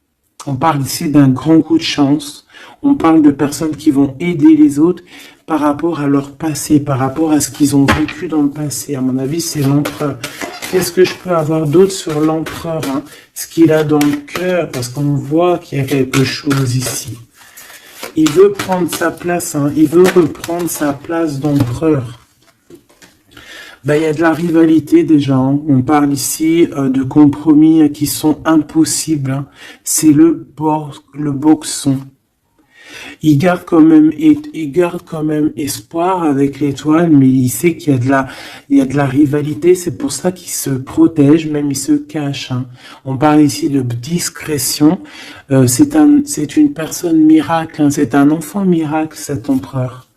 On parle ici d'un grand coup de chance. On parle de personnes qui vont aider les autres par rapport à leur passé, par rapport à ce qu'ils ont vécu dans le passé. À mon avis, c'est l'empereur. Qu'est-ce que je peux avoir d'autre sur l'empereur, hein? Ce qu'il a dans le cœur, parce qu'on voit qu'il y a quelque chose ici. Il veut prendre sa place, hein. Il veut reprendre sa place d'empereur. Ben, il y a de la rivalité déjà, hein. On parle ici de compromis qui sont impossibles, hein. C'est le boxon. Il garde quand même espoir avec l'étoile, mais il sait qu'il y a de la rivalité. C'est pour ça qu'il se protège, même il se cache, hein. On parle ici de discrétion. C'est une personne miracle, hein. C'est un enfant miracle, cet empereur.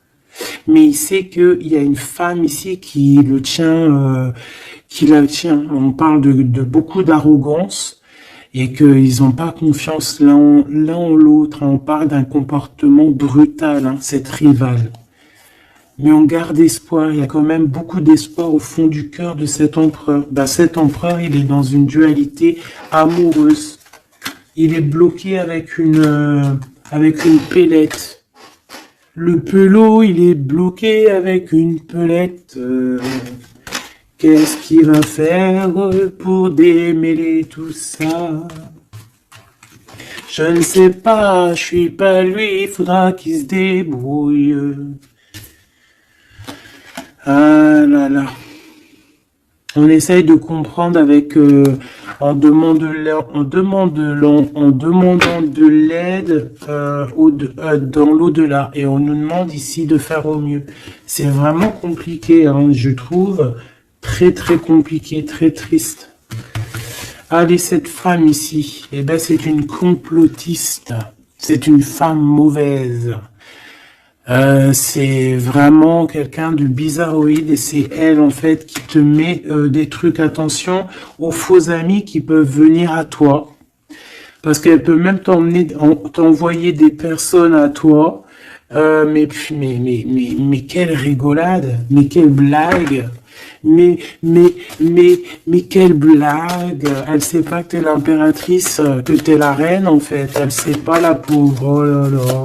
Mais il sait qu'il y a une femme ici qui le tient, qui la tient. On parle de beaucoup d'arrogance et qu'ils n'ont pas confiance l'un en l'autre. On parle d'un comportement brutal, hein, cette rivale. Mais on garde espoir. Il y a quand même beaucoup d'espoir au fond du cœur de cet empereur. Ben, cet empereur, il est dans une dualité amoureuse. Il est bloqué avec une pellette. Le pelot, il est bloqué avec une pelette. Qu'est-ce qu'il va faire pour démêler tout ça? Je ne sais pas, je suis pas lui, il faudra qu'il se débrouille. Ah là là. On essaye de comprendre avec en demandant de l'aide dans l'au-delà, et on nous demande ici de faire au mieux. C'est vraiment compliqué, hein, je trouve très très compliqué, très triste. Allez, cette femme ici, eh ben c'est une complotiste, c'est une femme mauvaise. C'est vraiment quelqu'un de bizarroïde, et c'est elle en fait qui te met des trucs. Attention aux faux amis qui peuvent venir à toi, parce qu'elle peut même t'envoyer des personnes à toi. Mais quelle rigolade, mais quelle blague, mais quelle blague. Elle sait pas que t'es l'impératrice, que t'es la reine en fait. Elle sait pas, la pauvre. Oh là là.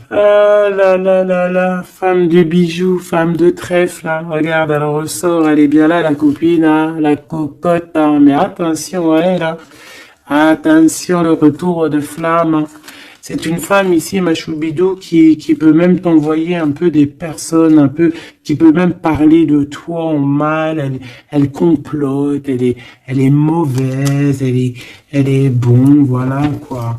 Ah là là là là, femme de bijoux, femme de trèfle, là. Regarde, elle ressort, elle est bien là, la copine, hein, la cocotte, hein. Mais attention à elle, hein. Attention, le retour de flamme, hein. C'est une femme ici, ma choubidou, qui peut même t'envoyer un peu des personnes, qui peut même parler de toi en mal. Elle complote, elle est mauvaise, elle est bon, voilà, quoi.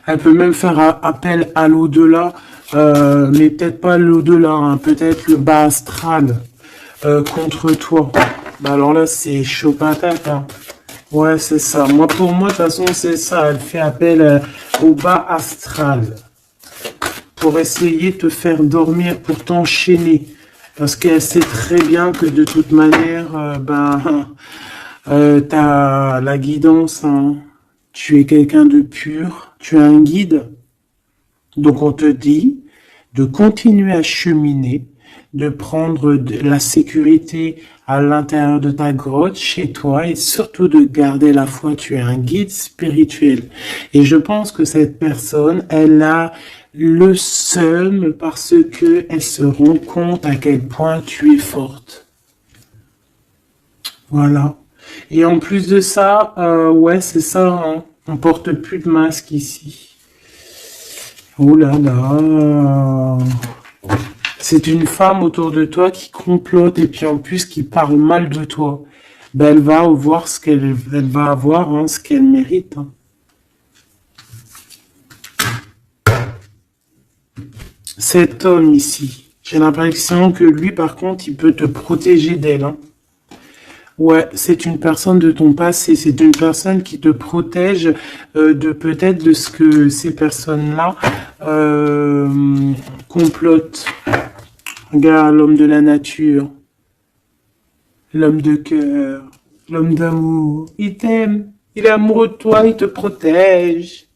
Elle peut même faire appel à l'au-delà, mais peut-être pas l'au-delà, hein, peut-être le bas astral contre toi. Bah alors là, c'est chaud patate, hein. Ouais, c'est ça. Pour moi, de toute façon, c'est ça. Elle fait appel au bas astral pour essayer de te faire dormir, pour t'enchaîner. Parce qu'elle sait très bien que de toute manière, t'as la guidance, hein. Tu es quelqu'un de pur, tu as un guide. Donc on te dit de continuer à cheminer, de prendre la sécurité à l'intérieur de ta grotte, chez toi, et surtout de garder la foi. Tu es un guide spirituel. Et je pense que cette personne, elle a le seum parce que elle se rend compte à quel point tu es forte. Voilà. Et en plus de ça, ouais, c'est ça, hein. On porte plus de masque ici. Oh là là. C'est une femme autour de toi qui complote, et puis en plus qui parle mal de toi. Ben, elle va avoir hein, ce qu'elle mérite, hein. Cet homme ici, j'ai l'impression que lui, par contre, il peut te protéger d'elle, hein. Ouais, c'est une personne de ton passé, c'est une personne qui te protège de peut-être de ce que ces personnes-là complotent. Regarde, l'homme de la nature, l'homme de cœur, l'homme d'amour, il t'aime, il est amoureux de toi, il te protège.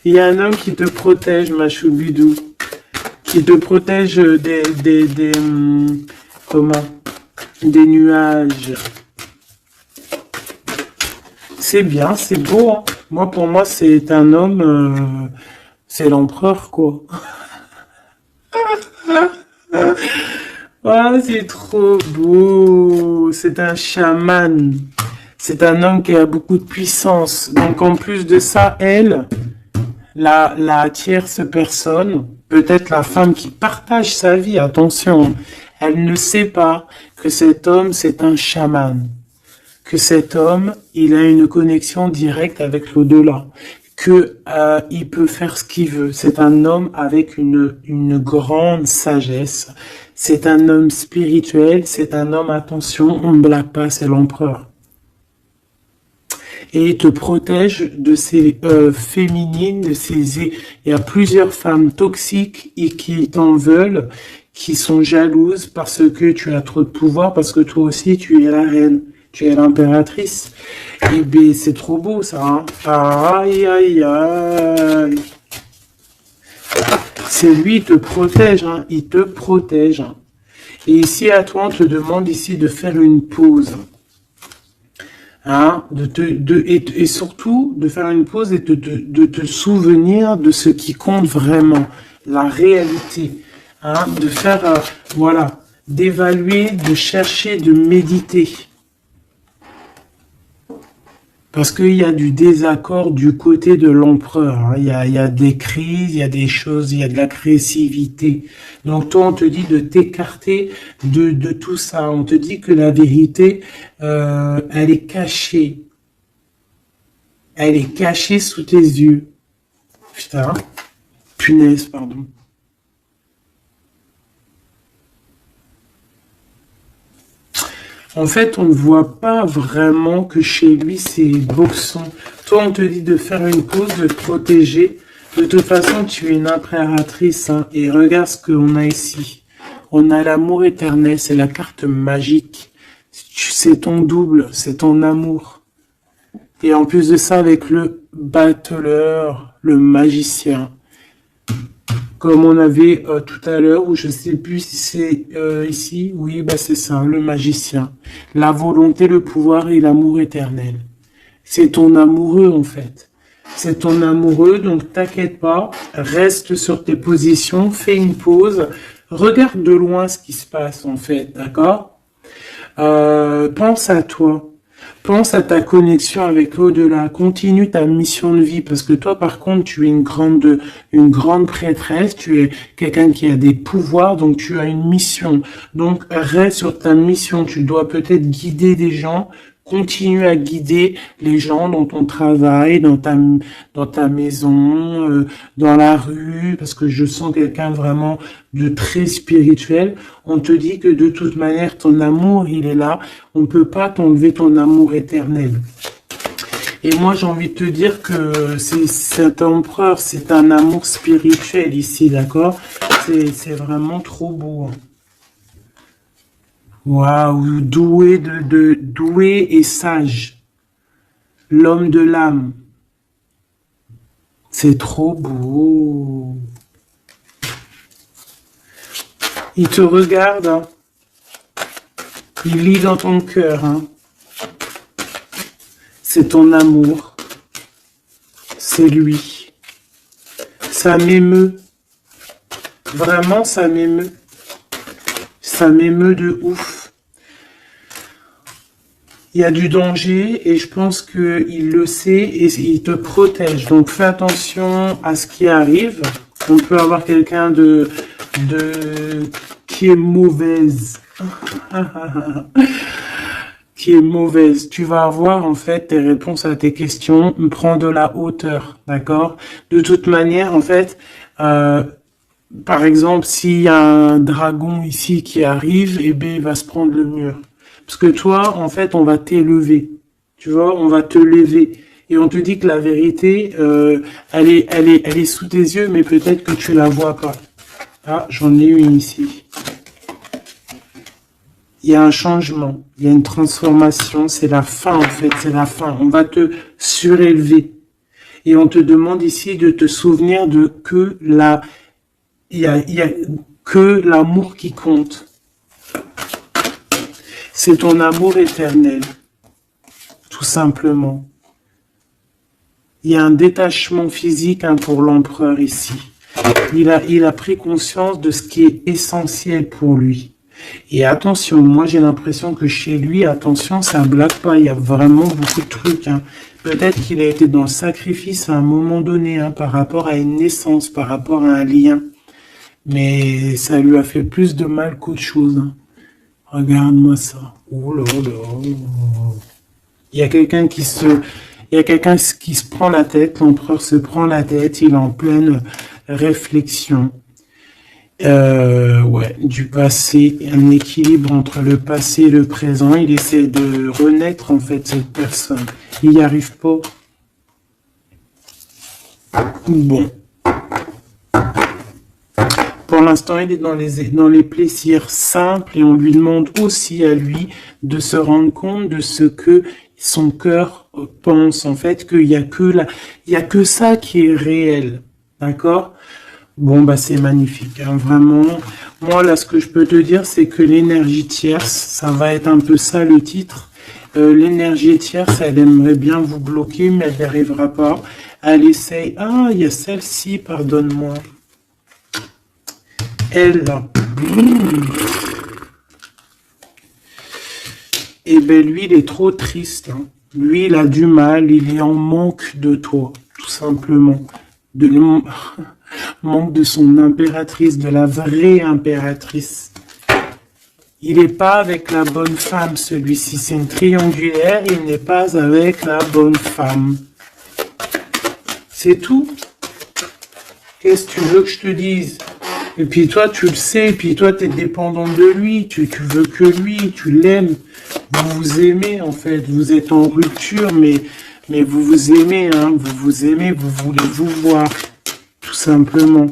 Il y a un homme qui te protège, ma choubidou, qui te protège comment? des nuages. C'est bien, c'est beau, hein. Moi, pour moi, c'est un homme, c'est l'empereur, quoi. Ah, c'est trop beau. C'est un chaman. C'est un homme qui a beaucoup de puissance. Donc, en plus de ça, elle, la tierce personne, peut-être la femme qui partage sa vie, attention, elle ne sait pas que cet homme, c'est un chaman. Que cet homme, il a une connexion directe avec l'au-delà. Que il peut faire ce qu'il veut. C'est un homme avec une grande sagesse. C'est un homme spirituel. C'est un homme, attention, on ne blague pas, c'est l'empereur. Et il te protège de ces féminines, de ces... Il y a plusieurs femmes toxiques et qui t'en veulent, qui sont jalouses parce que tu as trop de pouvoir, parce que toi aussi tu es la reine, tu es l'impératrice. Et bien c'est trop beau ça, hein. Aïe aïe aïe. C'est lui, il te protège, hein. Il te protège. Hein. Et ici à toi, on te demande ici de faire une pause. Hein, et surtout de faire une pause et de te souvenir de ce qui compte vraiment, la réalité, hein, de faire, voilà, d'évaluer, de chercher, de méditer. Parce qu'il y a du désaccord du côté de l'empereur, hein. Il y a des crises, il y a des choses, il y a de l'agressivité. Donc toi, on te dit de t'écarter de tout ça. On te dit que la vérité, elle est cachée. Elle est cachée sous tes yeux. Putain, punaise, pardon. En fait, on ne voit pas vraiment que chez lui, c'est boxon. Toi, on te dit de faire une pause, de te protéger. De toute façon, tu es une impératrice. Hein, et regarde ce qu'on a ici. On a l'amour éternel, c'est la carte magique. C'est ton double, c'est ton amour. Et en plus de ça, avec le battleur, le magicien. Comme on avait tout à l'heure, ou je sais plus si c'est ici, oui, bah c'est ça, le magicien. La volonté, le pouvoir et l'amour éternel. C'est ton amoureux en fait. C'est ton amoureux, donc t'inquiète pas, reste sur tes positions, fais une pause, regarde de loin ce qui se passe en fait, d'accord? Pense à toi. Pense à ta connexion avec l'au-delà. Continue ta mission de vie parce que toi, par contre, tu es une grande prêtresse. Tu es quelqu'un qui a des pouvoirs, donc tu as une mission. Donc reste sur ta mission. Tu dois peut-être guider des gens. Continue à guider les gens dans ton travail, dans ta maison, dans la rue, parce que je sens quelqu'un vraiment de très spirituel. On te dit que de toute manière, ton amour, il est là. On ne peut pas t'enlever ton amour éternel. Et moi, j'ai envie de te dire que cet empereur, c'est un amour spirituel ici, d'accord? C'est vraiment trop beau. Waouh, doué et sage. L'homme de l'âme. C'est trop beau. Il te regarde, hein. Il lit dans ton cœur, hein. C'est ton amour. C'est lui. Ça m'émeut. Vraiment, ça m'émeut. Ça m'émeut de ouf. Il y a du danger et je pense qu'il le sait et il te protège. Donc fais attention à ce qui arrive. On peut avoir quelqu'un qui est mauvaise. Qui est mauvaise. Tu vas avoir en fait tes réponses à tes questions. Prends de la hauteur, d'accord? De toute manière, en fait, par exemple, s'il y a un dragon ici qui arrive, eh bien, il va se prendre le mur. Parce que toi, en fait, on va t'élever. Tu vois, on va te lever. Et on te dit que la vérité, elle est sous tes yeux, mais peut-être que tu la vois pas. Ah, j'en ai une ici. Il y a un changement, il y a une transformation, c'est la fin, en fait, c'est la fin. On va te surélever. Et on te demande ici de te souvenir de que il y a que l'amour qui compte. C'est ton amour éternel, tout simplement. Il y a un détachement physique pour l'empereur ici. Il a pris conscience de ce qui est essentiel pour lui. Et attention, moi j'ai l'impression que chez lui, attention, ça blague pas, il y a vraiment beaucoup de trucs. Peut-être qu'il a été dans le sacrifice à un moment donné, par rapport à une naissance, par rapport à un lien. Mais ça lui a fait plus de mal qu'autre chose. Regarde-moi ça. Oh là là. Il y a quelqu'un qui se prend la tête, l'empereur se prend la tête, il est en pleine réflexion. Ouais, du passé, un équilibre entre le passé et le présent. Il essaie de renaître, en fait, cette personne. Il n'y arrive pas. Bon. Pour l'instant, il est dans les plaisirs simples et on lui demande aussi à lui de se rendre compte de ce que son cœur pense. En fait, qu'il y a que ça qui est réel. D'accord? Bon, bah, c'est magnifique, vraiment. Moi, là, ce que je peux te dire, c'est que l'énergie tierce, ça va être un peu ça, le titre. L'énergie tierce, elle aimerait bien vous bloquer, mais elle n'y arrivera pas. Elle essaye. Ah, il y a celle-ci, pardonne-moi. Elle, là. Eh ben, lui, il est trop triste. Lui, il a du mal, il est en manque de toi, tout simplement. Manque de son impératrice, de la vraie impératrice. Il n'est pas avec la bonne femme, celui-ci. C'est une triangulaire, il n'est pas avec la bonne femme. C'est tout. Qu'est-ce que tu veux que je te dise? Et puis toi, tu le sais, et puis toi, tu es dépendant de lui, tu veux que lui, tu l'aimes. Vous vous aimez, en fait. Vous êtes en rupture, mais vous vous aimez, vous vous aimez, vous voulez vous voir. Tout simplement.